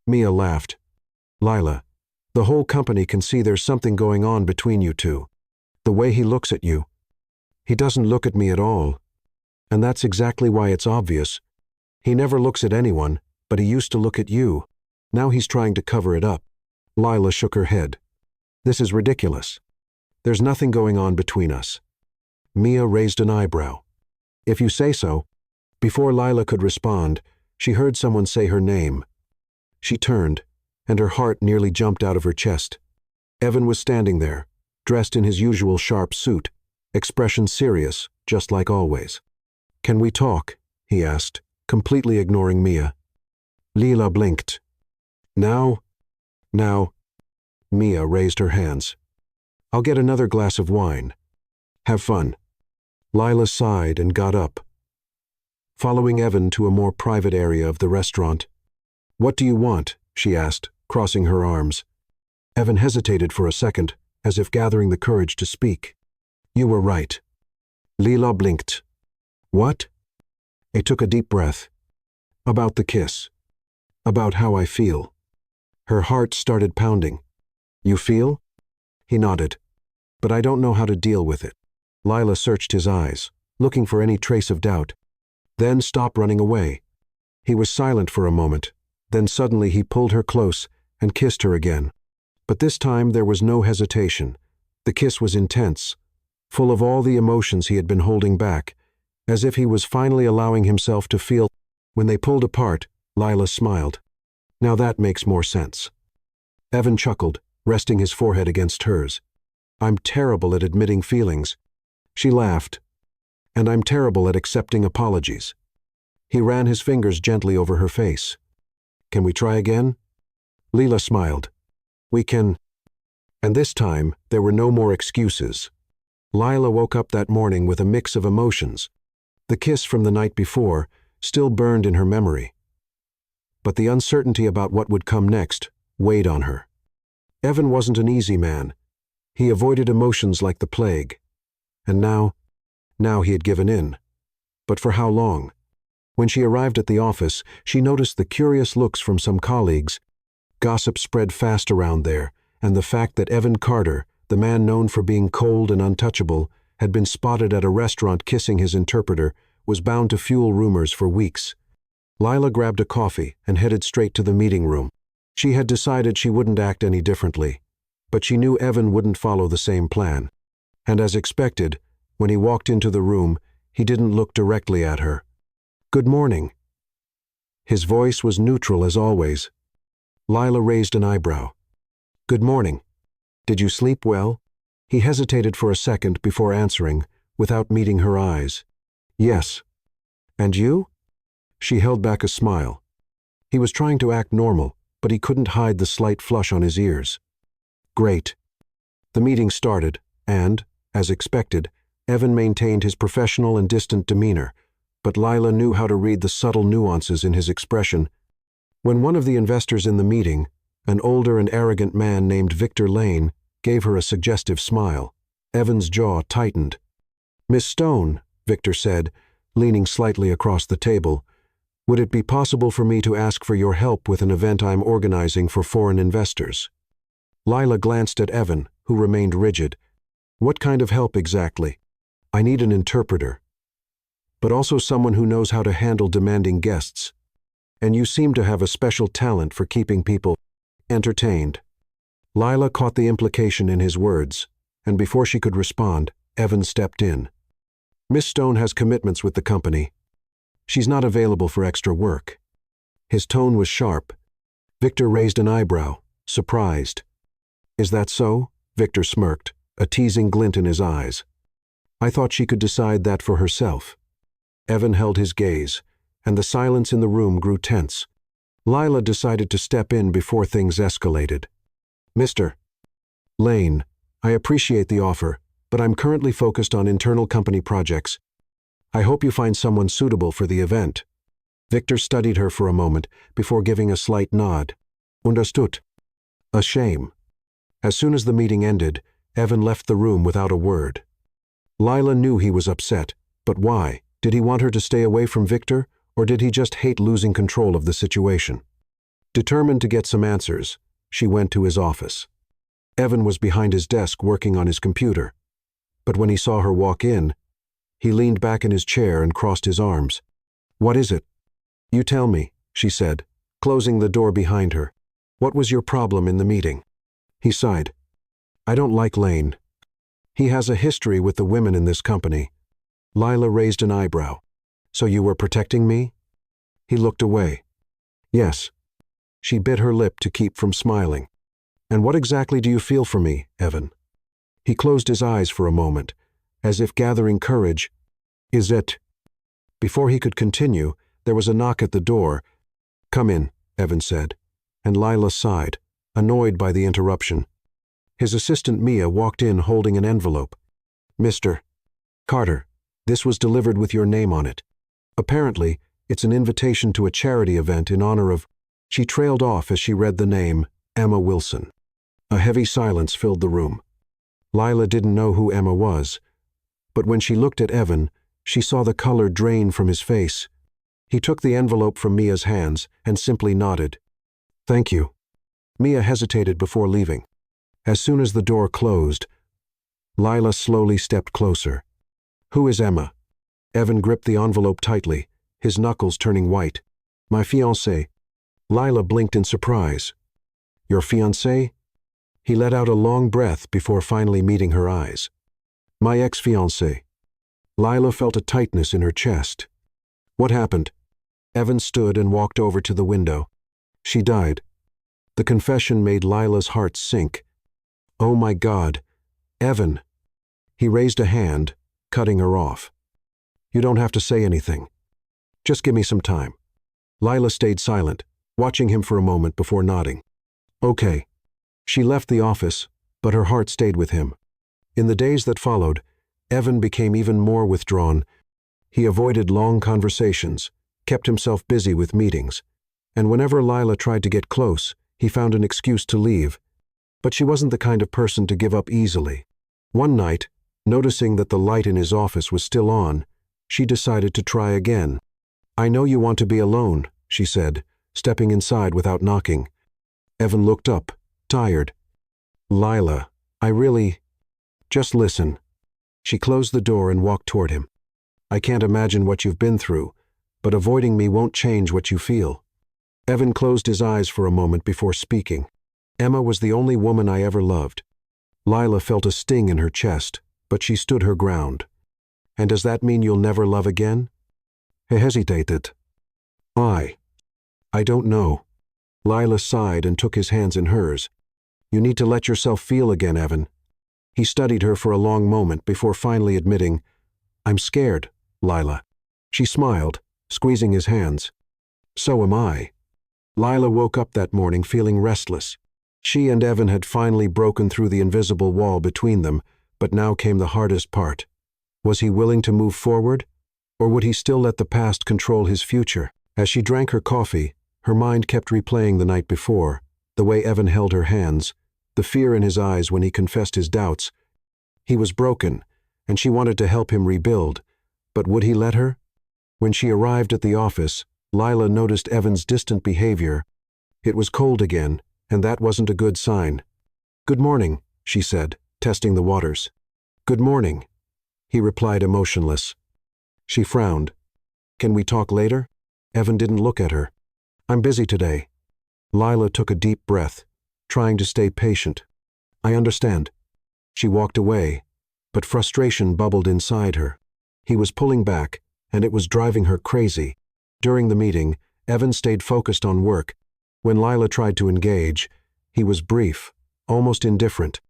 Mia laughed. Lila, the whole company can see there's something going on between you two. The way he looks at you. He doesn't look at me at all. And that's exactly why it's obvious. He never looks at anyone, but he used to look at you. Now he's trying to cover it up. Lila shook her head. This is ridiculous. There's nothing going on between us. Mia raised an eyebrow. If you say so. Before Lila could respond, she heard someone say her name. She turned, and her heart nearly jumped out of her chest. Evan was standing there, dressed in his usual sharp suit, expression serious, just like always. Can we talk? He asked, completely ignoring Mia. Lila blinked. Now? Mia raised her hands. I'll get another glass of wine. Have fun. Lila sighed and got up, following Evan to a more private area of the restaurant. What do you want? She asked, crossing her arms. Evan hesitated for a second, as if gathering the courage to speak. You were right. Lila blinked. What? He took a deep breath. About the kiss. About how I feel. Her heart started pounding. You feel? He nodded. But I don't know how to deal with it. Lila searched his eyes, looking for any trace of doubt. Then stopped running away. He was silent for a moment. Then suddenly he pulled her close and kissed her again. But this time there was no hesitation. The kiss was intense, full of all the emotions he had been holding back, as if he was finally allowing himself to feel. When they pulled apart, Lila smiled. Now that makes more sense. Evan chuckled, resting his forehead against hers. I'm terrible at admitting feelings. She laughed. And I'm terrible at accepting apologies. He ran his fingers gently over her face. Can we try again? Lila smiled. We can. And this time, there were no more excuses. Lila woke up that morning with a mix of emotions. The kiss from the night before still burned in her memory. But the uncertainty about what would come next weighed on her. Evan wasn't an easy man. He avoided emotions like the plague. And now he had given in. But for how long? When she arrived at the office, she noticed the curious looks from some colleagues. Gossip spread fast around there, and the fact that Evan Carter, the man known for being cold and untouchable, had been spotted at a restaurant kissing his interpreter, was bound to fuel rumors for weeks. Lila grabbed a coffee and headed straight to the meeting room. She had decided she wouldn't act any differently, but she knew Evan wouldn't follow the same plan. And as expected, when he walked into the room, he didn't look directly at her. Good morning. His voice was neutral as always. Lila raised an eyebrow. Good morning. Did you sleep well? He hesitated for a second before answering, without meeting her eyes. Yes. And you? She held back a smile. He was trying to act normal, but he couldn't hide the slight flush on his ears. Great. The meeting started, and, as expected, Evan maintained his professional and distant demeanor, but Lila knew how to read the subtle nuances in his expression. When one of the investors in the meeting, an older and arrogant man named Victor Lane, gave her a suggestive smile, Evan's jaw tightened. "Miss Stone," Victor said, leaning slightly across the table, "would it be possible for me to ask for your help with an event I'm organizing for foreign investors?" Lila glanced at Evan, who remained rigid. "What kind of help exactly?" "I need an interpreter, but also someone who knows how to handle demanding guests. And you seem to have a special talent for keeping people entertained." Lila caught the implication in his words, and before she could respond, Evan stepped in. "Miss Stone has commitments with the company. She's not available for extra work." His tone was sharp. Victor raised an eyebrow, surprised. "Is that so?" Victor smirked, a teasing glint in his eyes. "I thought she could decide that for herself." Evan held his gaze, and the silence in the room grew tense. Lila decided to step in before things escalated. "Mr. Lane, I appreciate the offer, but I'm currently focused on internal company projects. I hope you find someone suitable for the event." Victor studied her for a moment before giving a slight nod. "Understood." A shame. As soon as the meeting ended, Evan left the room without a word. Lila knew he was upset, but why? Did he want her to stay away from Victor, or did he just hate losing control of the situation? Determined to get some answers, she went to his office. Evan was behind his desk working on his computer. But when he saw her walk in, he leaned back in his chair and crossed his arms. "What is it?" "You tell me," she said, closing the door behind her. "What was your problem in the meeting?" He sighed. "I don't like Lane. He has a history with the women in this company." Lila raised an eyebrow. "So you were protecting me?" He looked away. "Yes." She bit her lip to keep from smiling. "And what exactly do you feel for me, Evan?" He closed his eyes for a moment, as if gathering courage. "Is it?" Before he could continue, there was a knock at the door. "Come in," Evan said, and Lila sighed, annoyed by the interruption. His assistant Mia walked in holding an envelope. "Mr. Carter, this was delivered with your name on it. Apparently, it's an invitation to a charity event in honor of—" She trailed off as she read the name, Emma Wilson. A heavy silence filled the room. Lila didn't know who Emma was, but when she looked at Evan, she saw the color drain from his face. He took the envelope from Mia's hands and simply nodded. "Thank you." Mia hesitated before leaving. As soon as the door closed, Lila slowly stepped closer. "Who is Emma?" Evan gripped the envelope tightly, his knuckles turning white. "My fiancée." Lila blinked in surprise. "Your fiancée?" He let out a long breath before finally meeting her eyes. "My ex-fiancée." Lila felt a tightness in her chest. "What happened?" Evan stood and walked over to the window. "She died." The confession made Lila's heart sink. "Oh my God, Evan." He raised a hand, cutting her off. "You don't have to say anything. Just give me some time." Lila stayed silent, watching him for a moment before nodding. "Okay." She left the office, but her heart stayed with him. In the days that followed, Evan became even more withdrawn. He avoided long conversations, kept himself busy with meetings, and whenever Lila tried to get close, he found an excuse to leave. But she wasn't the kind of person to give up easily. One night, noticing that the light in his office was still on, she decided to try again. "I know you want to be alone," she said, stepping inside without knocking. Evan looked up, tired. "Lila, I really—" "Just listen." She closed the door and walked toward him. "I can't imagine what you've been through, but avoiding me won't change what you feel." Evan closed his eyes for a moment before speaking. "Emma was the only woman I ever loved." Lila felt a sting in her chest, but she stood her ground. "And does that mean you'll never love again?" He hesitated. I don't know." Lila sighed and took his hands in hers. "You need to let yourself feel again, Evan." He studied her for a long moment before finally admitting, "I'm scared, Lila." She smiled, squeezing his hands. "So am I." Lila woke up that morning feeling restless. She and Evan had finally broken through the invisible wall between them, but now came the hardest part. Was he willing to move forward, or would he still let the past control his future? As she drank her coffee, her mind kept replaying the night before, the way Evan held her hands, the fear in his eyes when he confessed his doubts. He was broken, and she wanted to help him rebuild, but would he let her? When she arrived at the office, Lila noticed Evan's distant behavior. It was cold again, and that wasn't a good sign. "Good morning," she said, testing the waters. "Good morning," he replied, emotionless. She frowned. "Can we talk later?" Evan didn't look at her. "I'm busy today." Lila took a deep breath, trying to stay patient. "I understand." She walked away, but frustration bubbled inside her. He was pulling back, and it was driving her crazy. During the meeting, Evan stayed focused on work. When Lila tried to engage, he was brief, almost indifferent.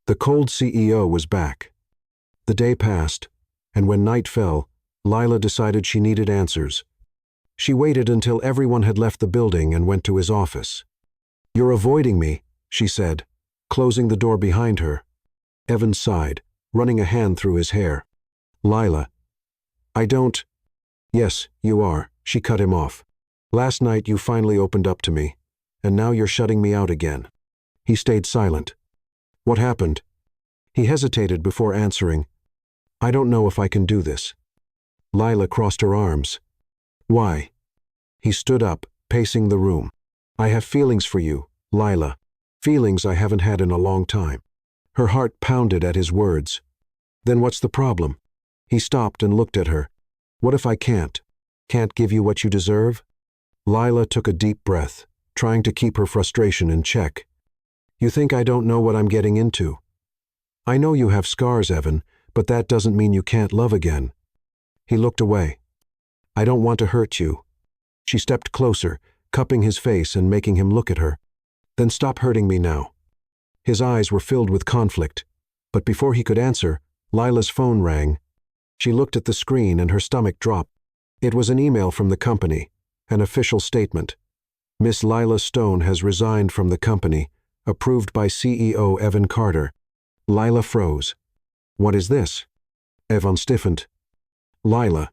The cold CEO was back. The day passed, and when night fell, Lila decided she needed answers. She waited until everyone had left the building and went to his office. "You're avoiding me," she said, closing the door behind her. Evan sighed, running a hand through his hair. "Lila, I don't—" "Yes, you are," she cut him off. "Last night you finally opened up to me, and now you're shutting me out again." He stayed silent. "What happened?" He hesitated before answering. "I don't know if I can do this." Lila crossed her arms. "Why?" He stood up, pacing the room. "I have feelings for you, Lila. Feelings I haven't had in a long time." Her heart pounded at his words. "Then what's the problem?" He stopped and looked at her. "What if I can't give you what you deserve?" Lila took a deep breath, trying to keep her frustration in check. "You think I don't know what I'm getting into?" "I know you have scars, Evan, but that doesn't mean you can't love again." He looked away. "I don't want to hurt you." She stepped closer, cupping his face and making him look at her. "Then stop hurting me now." His eyes were filled with conflict, but before he could answer, Lila's phone rang. She looked at the screen and her stomach dropped. It was an email from the company, an official statement. "Miss Lila Stone has resigned from the company, approved by CEO Evan Carter." Lila froze. "What is this?" Evan stiffened. "Lila."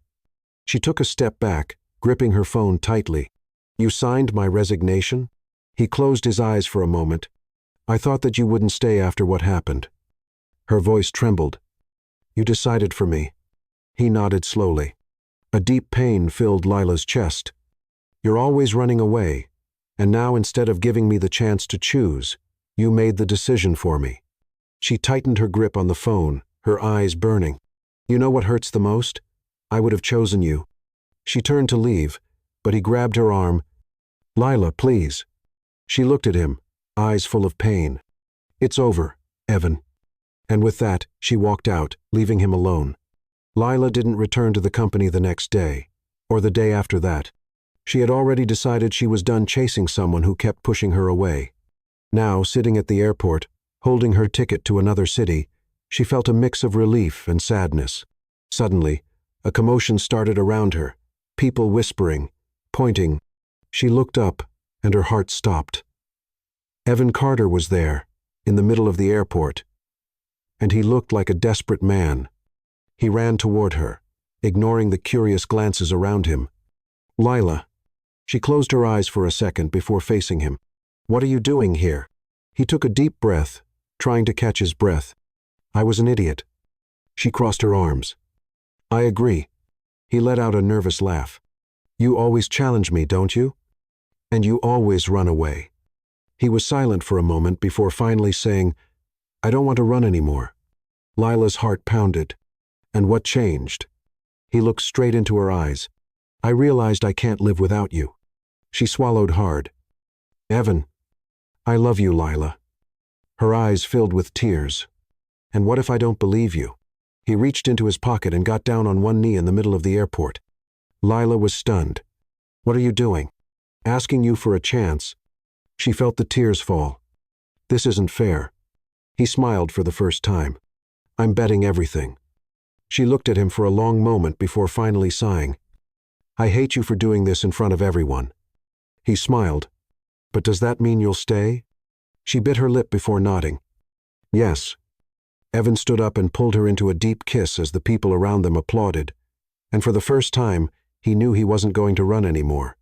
She took a step back, gripping her phone tightly. "You signed my resignation?" He closed his eyes for a moment. "I thought that you wouldn't stay after what happened." Her voice trembled. "You decided for me." He nodded slowly. A deep pain filled Lila's chest. "You're always running away, and now instead of giving me the chance to choose, you made the decision for me." She tightened her grip on the phone, her eyes burning. "You know what hurts the most? I would have chosen you." She turned to leave, but he grabbed her arm. "Lila, please." She looked at him, eyes full of pain. "It's over, Evan." And with that, she walked out, leaving him alone. Lila didn't return to the company the next day, or the day after that. She had already decided she was done chasing someone who kept pushing her away. Now, sitting at the airport, holding her ticket to another city, she felt a mix of relief and sadness. Suddenly, a commotion started around her, people whispering, pointing. She looked up, and her heart stopped. Evan Carter was there, in the middle of the airport, and he looked like a desperate man. He ran toward her, ignoring the curious glances around him. "Lila." She closed her eyes for a second before facing him. "What are you doing here?" He took a deep breath, trying to catch his breath. "I was an idiot." She crossed her arms. "I agree." He let out a nervous laugh. "You always challenge me, don't you? And you always run away." He was silent for a moment before finally saying, "I don't want to run anymore." Lila's heart pounded. "And what changed?" He looked straight into her eyes. "I realized I can't live without you." She swallowed hard. "Evan, I love you, Lila." Her eyes filled with tears. "And what if I don't believe you?" He reached into his pocket and got down on one knee in the middle of the airport. Lila was stunned. "What are you doing?" "Asking you for a chance." She felt the tears fall. "This isn't fair." He smiled for the first time. "I'm betting everything." She looked at him for a long moment before finally sighing. "I hate you for doing this in front of everyone." He smiled, But does that mean you'll stay? She bit her lip before nodding. Yes. Evan stood up and pulled her into a deep kiss as the people around them applauded. And for the first time, he knew he wasn't going to run anymore.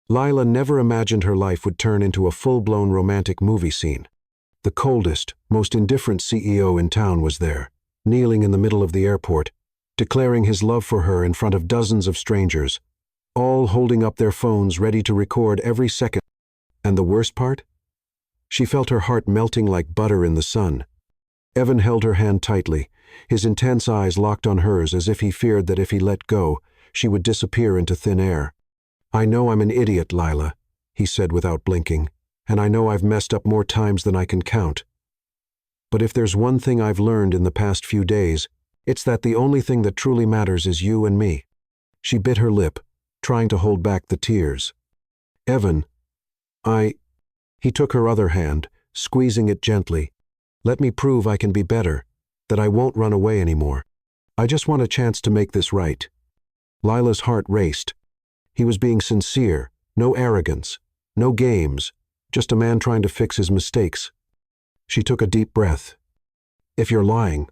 Lila never imagined her life would turn into a full-blown romantic movie scene. The coldest, most indifferent CEO in town was there, kneeling in the middle of the airport, declaring his love for her in front of dozens of strangers, all holding up their phones ready to record every second. And the worst part? She felt her heart melting like butter in the sun. Evan held her hand tightly, his intense eyes locked on hers as if he feared that if he let go, she would disappear into thin air. I know I'm an idiot, Lila, he said without blinking, and I know I've messed up more times than I can count. But if there's one thing I've learned in the past few days, it's that the only thing that truly matters is you and me. She bit her lip, trying to hold back the tears. Evan, He took her other hand, squeezing it gently. Let me prove I can be better, that I won't run away anymore. I just want a chance to make this right. Lila's heart raced. He was being sincere, no arrogance, no games, just a man trying to fix his mistakes. She took a deep breath. If you're lying.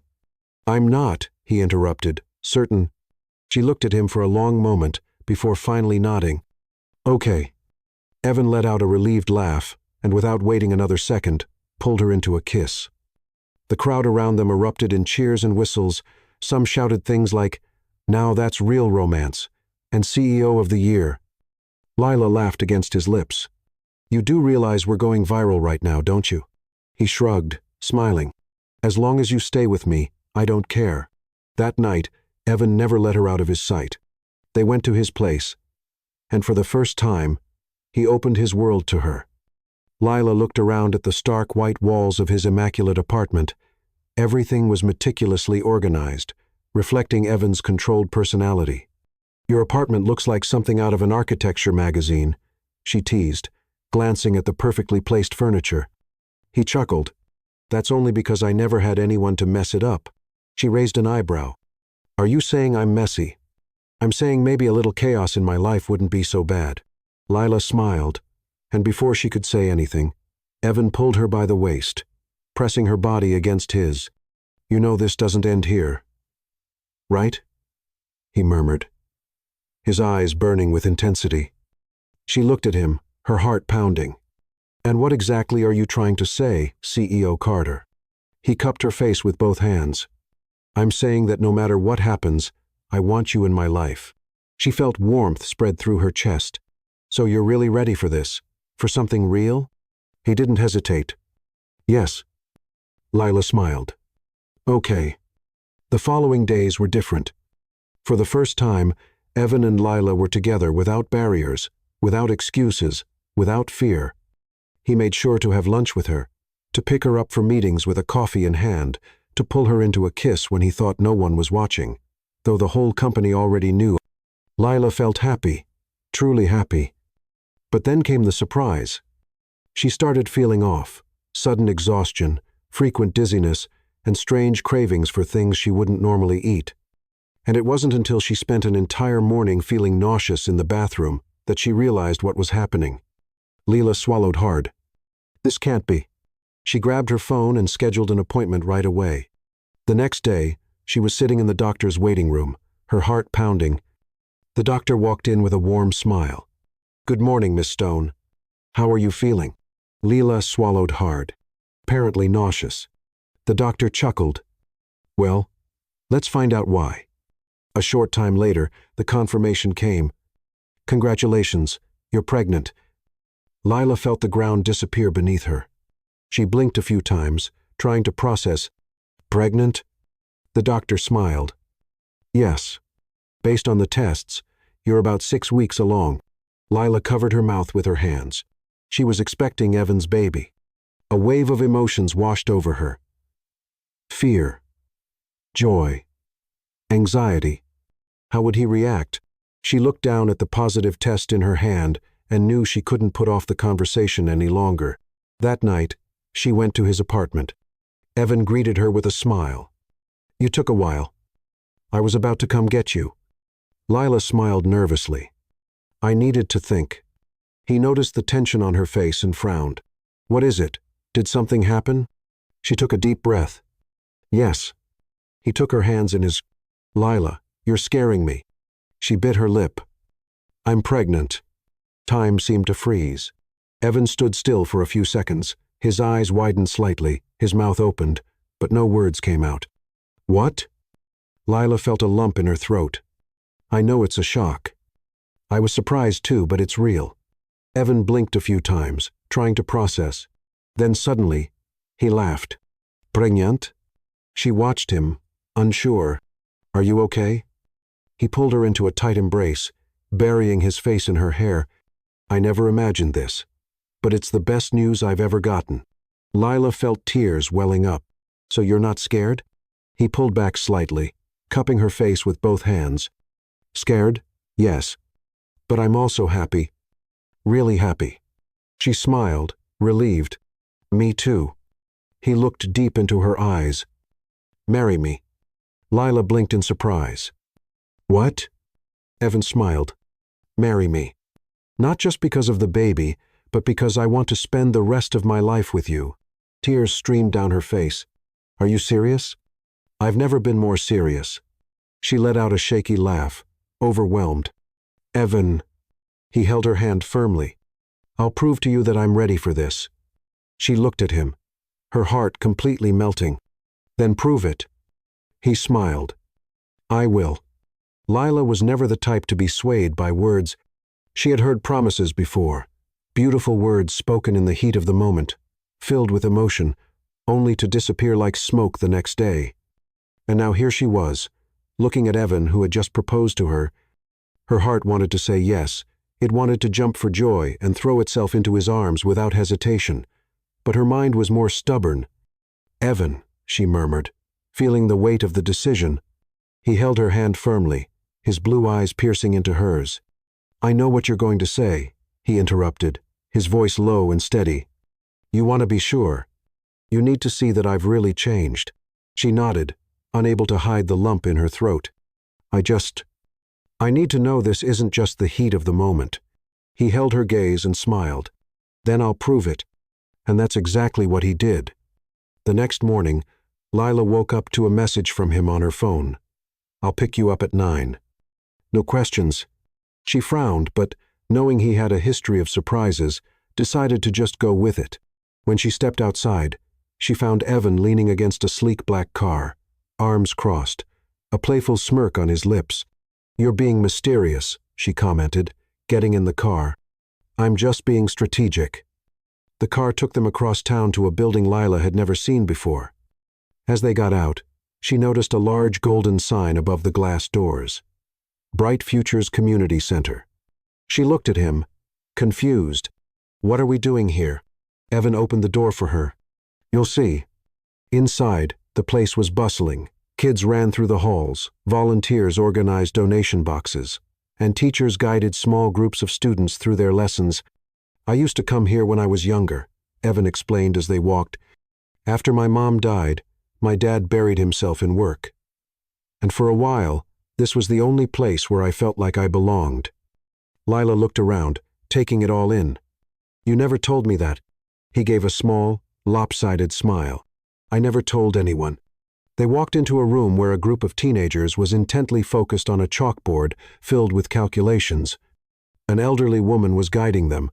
I'm not, he interrupted, certain. She looked at him for a long moment before finally nodding. Okay. Evan let out a relieved laugh, and without waiting another second, pulled her into a kiss. The crowd around them erupted in cheers and whistles. Some shouted things like, "Now that's real romance," and CEO of the Year. Lila laughed against his lips. You do realize we're going viral right now, don't you? He shrugged, smiling. As long as you stay with me, I don't care. That night, Evan never let her out of his sight. They went to his place, and for the first time, he opened his world to her. Lila looked around at the stark white walls of his immaculate apartment. Everything was meticulously organized, reflecting Evan's controlled personality. Your apartment looks like something out of an architecture magazine, she teased, glancing at the perfectly placed furniture. He chuckled. That's only because I never had anyone to mess it up. She raised an eyebrow. Are you saying I'm messy? I'm saying maybe a little chaos in my life wouldn't be so bad. Lila smiled, and before she could say anything, Evan pulled her by the waist, pressing her body against his. You know this doesn't end here. Right? He murmured, his eyes burning with intensity. She looked at him, her heart pounding. And what exactly are you trying to say, CEO Carter? He cupped her face with both hands. I'm saying that no matter what happens, I want you in my life. She felt warmth spread through her chest. So you're really ready for this? For something real? He didn't hesitate. Yes. Lila smiled. Okay. The following days were different. For the first time, Evan and Lila were together without barriers, without excuses, without fear. He made sure to have lunch with her, to pick her up for meetings with a coffee in hand, to pull her into a kiss when he thought no one was watching, though the whole company already knew. Lila felt happy, truly happy. But then came the surprise. She started feeling off, sudden exhaustion, frequent dizziness, and strange cravings for things she wouldn't normally eat. And it wasn't until she spent an entire morning feeling nauseous in the bathroom that she realized what was happening. Lila swallowed hard. This can't be. She grabbed her phone and scheduled an appointment right away. The next day, she was sitting in the doctor's waiting room, her heart pounding. The doctor walked in with a warm smile. Good morning, Miss Stone. How are you feeling? Lila swallowed hard, apparently nauseous. The doctor chuckled. Well, let's find out why. A short time later, the confirmation came. Congratulations, you're pregnant. Lila felt the ground disappear beneath her. She blinked a few times, trying to process. Pregnant? The doctor smiled. Yes. Based on the tests, you're about 6 weeks along. Lila covered her mouth with her hands. She was expecting Evan's baby. A wave of emotions washed over her. Fear. Joy. Anxiety. How would he react? She looked down at the positive test in her hand and knew she couldn't put off the conversation any longer. That night, she went to his apartment. Evan greeted her with a smile. You took a while. I was about to come get you. Lila smiled nervously. I needed to think. He noticed the tension on her face and frowned. "What is it? Did something happen?" She took a deep breath. "Yes." He took her hands in his. "Lila, you're scaring me." She bit her lip. "I'm pregnant." Time seemed to freeze. Evan stood still for a few seconds. His eyes widened slightly, his mouth opened, but no words came out. "What?" Lila felt a lump in her throat. "I know it's a shock." "I was surprised too, but it's real." Evan blinked a few times, trying to process. Then suddenly, he laughed. "Pregnant?" She watched him, unsure. "Are you okay?" He pulled her into a tight embrace, burying his face in her hair. "I never imagined this, but it's the best news I've ever gotten." Lila felt tears welling up. "So you're not scared?" He pulled back slightly, cupping her face with both hands. "Scared? Yes. But I'm also happy. Really happy." She smiled, relieved. "Me too." He looked deep into her eyes. "Marry me." Lila blinked in surprise. "What?" Evan smiled. "Marry me. Not just because of the baby, but because I want to spend the rest of my life with you." Tears streamed down her face. "Are you serious?" "I've never been more serious." She let out a shaky laugh, overwhelmed. "Evan." He held her hand firmly. "I'll prove to you that I'm ready for this." She looked at him, her heart completely melting. "Then prove it." He smiled. "I will." Lila was never the type to be swayed by words. She had heard promises before, beautiful words spoken in the heat of the moment, filled with emotion, only to disappear like smoke the next day. And now here she was, looking at Evan, who had just proposed to her. Her heart wanted to say yes. It wanted to jump for joy and throw itself into his arms without hesitation. But her mind was more stubborn. "Evan," she murmured, feeling the weight of the decision. He held her hand firmly, his blue eyes piercing into hers. "I know what you're going to say," he interrupted, his voice low and steady. "You want to be sure. You need to see that I've really changed." She nodded, unable to hide the lump in her throat. I need to know this isn't just the heat of the moment." He held her gaze and smiled. "Then I'll prove it." And that's exactly what he did. The next morning, Lila woke up to a message from him on her phone. "I'll pick you up at 9. No questions." She frowned, but, knowing he had a history of surprises, decided to just go with it. When she stepped outside, she found Evan leaning against a sleek black car, arms crossed, a playful smirk on his lips. "You're being mysterious," she commented, getting in the car. "I'm just being strategic." The car took them across town to a building Lila had never seen before. As they got out, she noticed a large golden sign above the glass doors. Bright Futures Community Center. She looked at him, confused. "What are we doing here?" Evan opened the door for her. "You'll see." Inside, the place was bustling. Kids ran through the halls, volunteers organized donation boxes, and teachers guided small groups of students through their lessons. "I used to come here when I was younger," Evan explained as they walked. "After my mom died, my dad buried himself in work. And for a while, this was the only place where I felt like I belonged." Lila looked around, taking it all in. "You never told me that." He gave a small, lopsided smile. "I never told anyone." They walked into a room where a group of teenagers was intently focused on a chalkboard filled with calculations. An elderly woman was guiding them,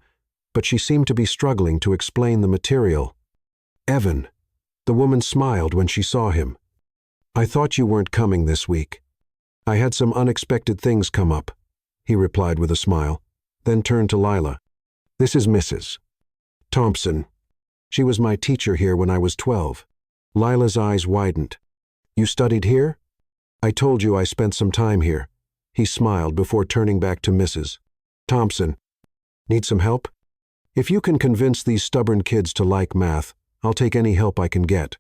but she seemed to be struggling to explain the material. "Evan." The woman smiled when she saw him. "I thought you weren't coming this week. I had some unexpected things come up," he replied with a smile, then turned to Lila. "This is Mrs. Thompson. She was my teacher here when I was 12. Lila's eyes widened. "You studied here?" "I told you I spent some time here." He smiled before turning back to Mrs. Thompson. "Need some help?" "If you can convince these stubborn kids to like math, I'll take any help I can get."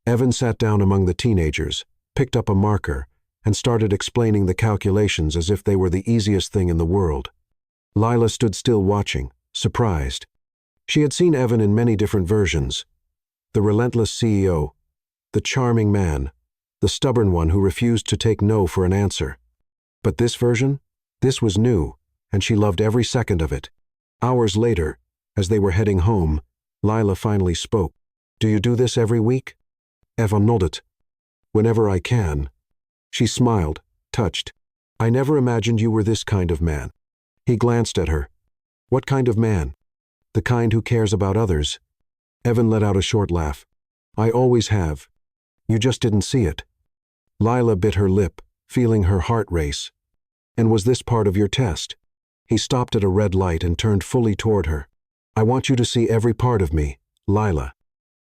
Evan sat down among the teenagers, picked up a marker, and started explaining the calculations as if they were the easiest thing in the world. Lila stood still watching, surprised. She had seen Evan in many different versions. The relentless CEO, the charming man, the stubborn one who refused to take no for an answer. But this version? This was new, and she loved every second of it. Hours later, as they were heading home, Lila finally spoke. "Do you do this every week?" Evan nodded. "Whenever I can." She smiled, touched. "I never imagined you were this kind of man." He glanced at her. "What kind of man?" "The kind who cares about others." Evan let out a short laugh. "I always have. You just didn't see it." Lila bit her lip, feeling her heart race. "And was this part of your test?" He stopped at a red light and turned fully toward her. "I want you to see every part of me, Lila.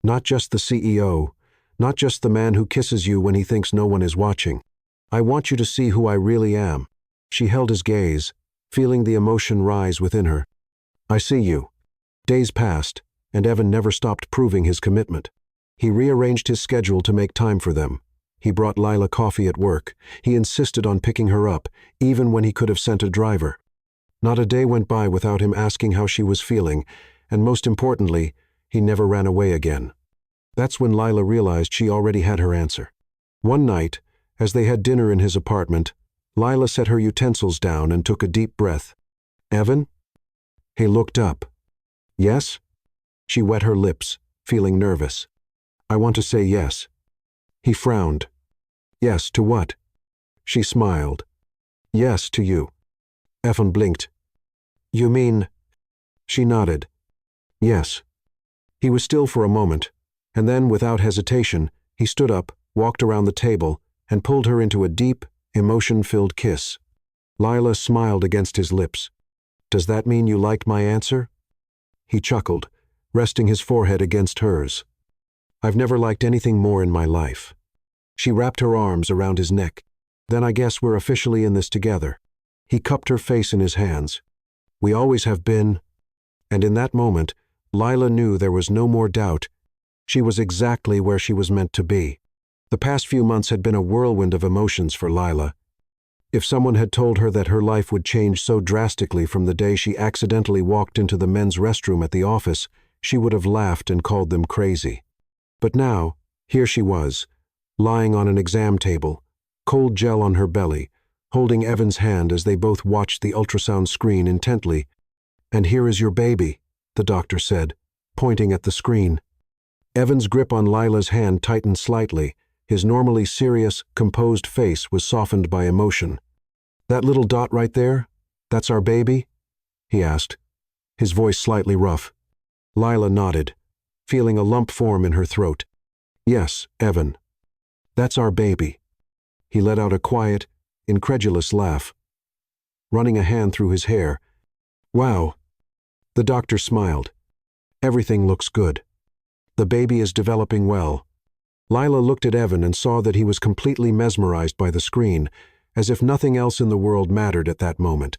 Not just the CEO, not just the man who kisses you when he thinks no one is watching. I want you to see who I really am." She held his gaze, feeling the emotion rise within her. "I see you." Days passed, and Evan never stopped proving his commitment. He rearranged his schedule to make time for them. He brought Lila coffee at work. He insisted on picking her up, even when he could have sent a driver. Not a day went by without him asking how she was feeling, and most importantly, he never ran away again. That's when Lila realized she already had her answer. One night, as they had dinner in his apartment, Lila set her utensils down and took a deep breath. "Evan?" He looked up. "Yes?" She wet her lips, feeling nervous. "I want to say yes." He frowned. "Yes, to what?" She smiled. "Yes, to you." Evan blinked. "You mean—" She nodded. "Yes." He was still for a moment, and then, without hesitation, he stood up, walked around the table, and pulled her into a deep, emotion-filled kiss. Lila smiled against his lips. "Does that mean you liked my answer?" He chuckled, resting his forehead against hers. "I've never liked anything more in my life." She wrapped her arms around his neck. "Then I guess we're officially in this together." He cupped her face in his hands. "We always have been." And in that moment, Lila knew there was no more doubt. She was exactly where she was meant to be. The past few months had been a whirlwind of emotions for Lila. If someone had told her that her life would change so drastically from the day she accidentally walked into the men's restroom at the office, she would have laughed and called them crazy. But now, here she was, lying on an exam table, cold gel on her belly, holding Evan's hand as they both watched the ultrasound screen intently. "And here is your baby," the doctor said, pointing at the screen. Evan's grip on Lila's hand tightened slightly. His normally serious, composed face was softened by emotion. "That little dot right there? That's our baby?" he asked, his voice slightly rough. Lila nodded, feeling a lump form in her throat. "Yes, Evan. That's our baby." He let out a quiet, incredulous laugh, running a hand through his hair. "Wow." The doctor smiled. "Everything looks good. The baby is developing well." Lila looked at Evan and saw that he was completely mesmerized by the screen, as if nothing else in the world mattered at that moment.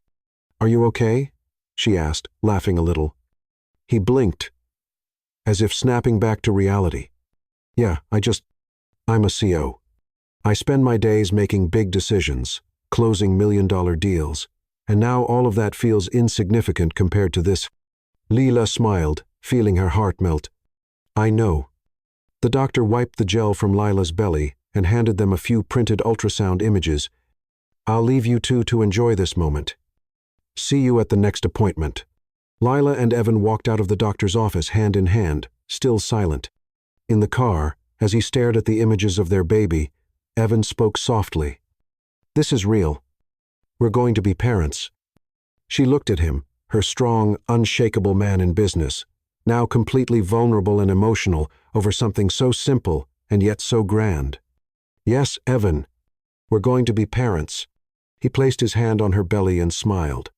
"Are you okay?" she asked, laughing a little. He blinked, as if snapping back to reality. "Yeah, I'm a CO. I spend my days making big decisions, closing million-dollar deals, and now all of that feels insignificant compared to this." Lila smiled, feeling her heart melt. "I know." The doctor wiped the gel from Lila's belly and handed them a few printed ultrasound images. "I'll leave you two to enjoy this moment. See you at the next appointment." Lila and Evan walked out of the doctor's office hand in hand, still silent. In the car, as he stared at the images of their baby, Evan spoke softly. "This is real. We're going to be parents." She looked at him, her strong, unshakable man in business, now completely vulnerable and emotional over something so simple and yet so grand. "Yes, Evan, we're going to be parents." He placed his hand on her belly and smiled.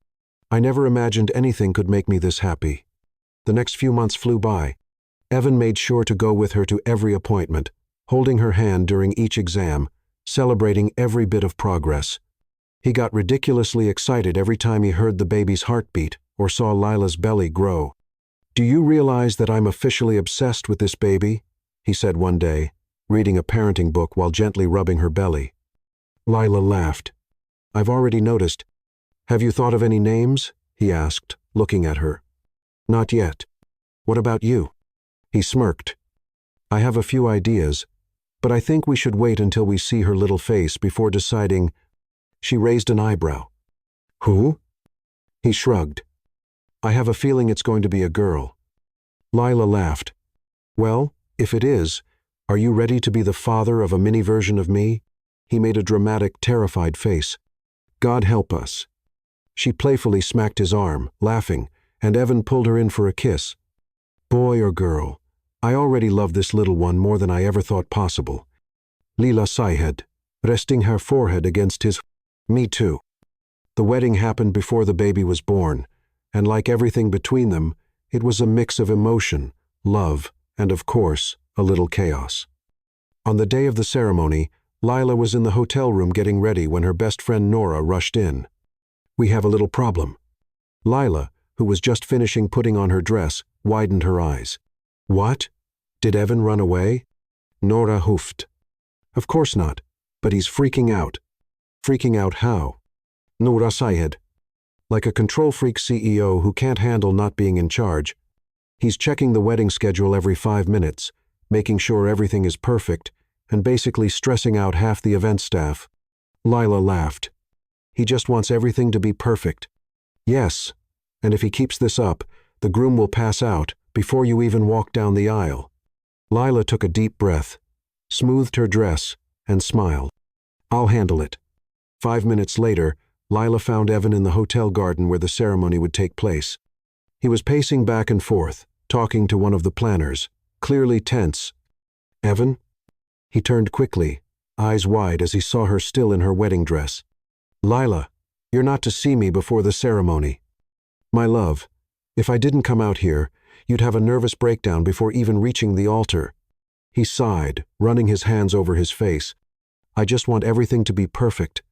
"I never imagined anything could make me this happy." The next few months flew by. Evan made sure to go with her to every appointment, holding her hand during each exam, celebrating every bit of progress. He got ridiculously excited every time he heard the baby's heartbeat or saw Lila's belly grow. "Do you realize that I'm officially obsessed with this baby?" he said one day, reading a parenting book while gently rubbing her belly. Lila laughed. "I've already noticed. Have you thought of any names?" he asked, looking at her. "Not yet. What about you?" He smirked. "I have a few ideas, but I think we should wait until we see her little face before deciding." She raised an eyebrow. "Who?" He shrugged. I have a feeling it's going to be a girl. Lila laughed. Well, if it is, are you ready to be the father of a mini version of me? He made a dramatic, terrified face. God help us. She playfully smacked his arm, laughing, and Evan pulled her in for a kiss. Boy or girl, I already love this little one more than I ever thought possible. Lila sighed, resting her forehead against his. Me too. The wedding happened before the baby was born, and like everything between them, it was a mix of emotion, love, and of course, a little chaos. On the day of the ceremony, Lila was in the hotel room getting ready when her best friend Nora rushed in. We have a little problem. Lila, who was just finishing putting on her dress, widened her eyes. What? Did Evan run away? Nora hoofed. Of course not, but he's freaking out. Freaking out how? Nora sighed. Like a control freak CEO who can't handle not being in charge. He's checking the wedding schedule every 5 minutes, making sure everything is perfect, and basically stressing out half the event staff. Lila laughed. He just wants everything to be perfect. Yes, and if he keeps this up, the groom will pass out before you even walk down the aisle. Lila took a deep breath, smoothed her dress, and smiled. I'll handle it. 5 minutes later, Lila found Evan in the hotel garden where the ceremony would take place. He was pacing back and forth, talking to one of the planners, clearly tense. Evan? He turned quickly, eyes wide as he saw her still in her wedding dress. Lila, you're not to see me before the ceremony. My love, if I didn't come out here, you'd have a nervous breakdown before even reaching the altar. He sighed, running his hands over his face. I just want everything to be perfect.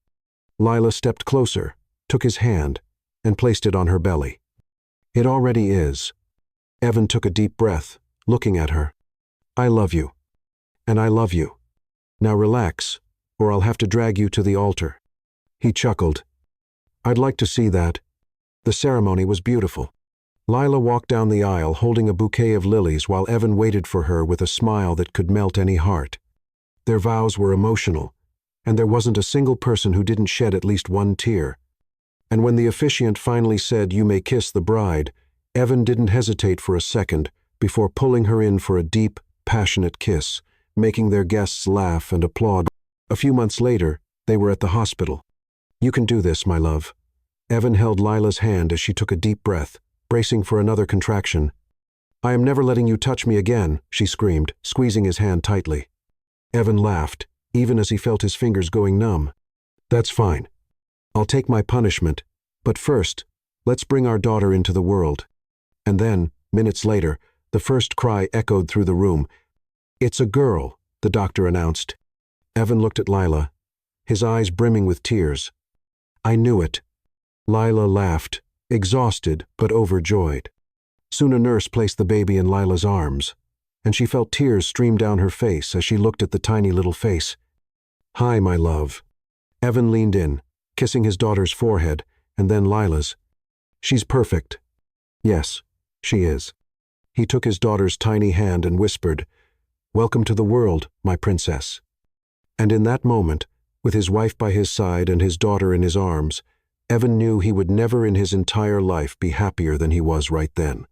Lila stepped closer, took his hand, and placed it on her belly. It already is. Evan took a deep breath, looking at her. I love you. And I love you. Now relax, or I'll have to drag you to the altar. He chuckled. I'd like to see that. The ceremony was beautiful. Lila walked down the aisle holding a bouquet of lilies while Evan waited for her with a smile that could melt any heart. Their vows were emotional, and there wasn't a single person who didn't shed at least one tear. And when the officiant finally said, "You may kiss the bride," Evan didn't hesitate for a second before pulling her in for a deep, passionate kiss, making their guests laugh and applaud. A few months later, they were at the hospital. You can do this, my love. Evan held Lila's hand as she took a deep breath, bracing for another contraction. I am never letting you touch me again, she screamed, squeezing his hand tightly. Evan laughed, even as he felt his fingers going numb. That's fine. I'll take my punishment, but first, let's bring our daughter into the world. And then, minutes later, the first cry echoed through the room. It's a girl, the doctor announced. Evan looked at Lila, his eyes brimming with tears. I knew it. Lila laughed, exhausted but overjoyed. Soon a nurse placed the baby in Lila's arms, and she felt tears stream down her face as she looked at the tiny little face. Hi, my love. Evan leaned in, kissing his daughter's forehead, and then Lila's. She's perfect. Yes, she is. He took his daughter's tiny hand and whispered, Welcome to the world, my princess. And in that moment, with his wife by his side and his daughter in his arms, Evan knew he would never in his entire life be happier than he was right then.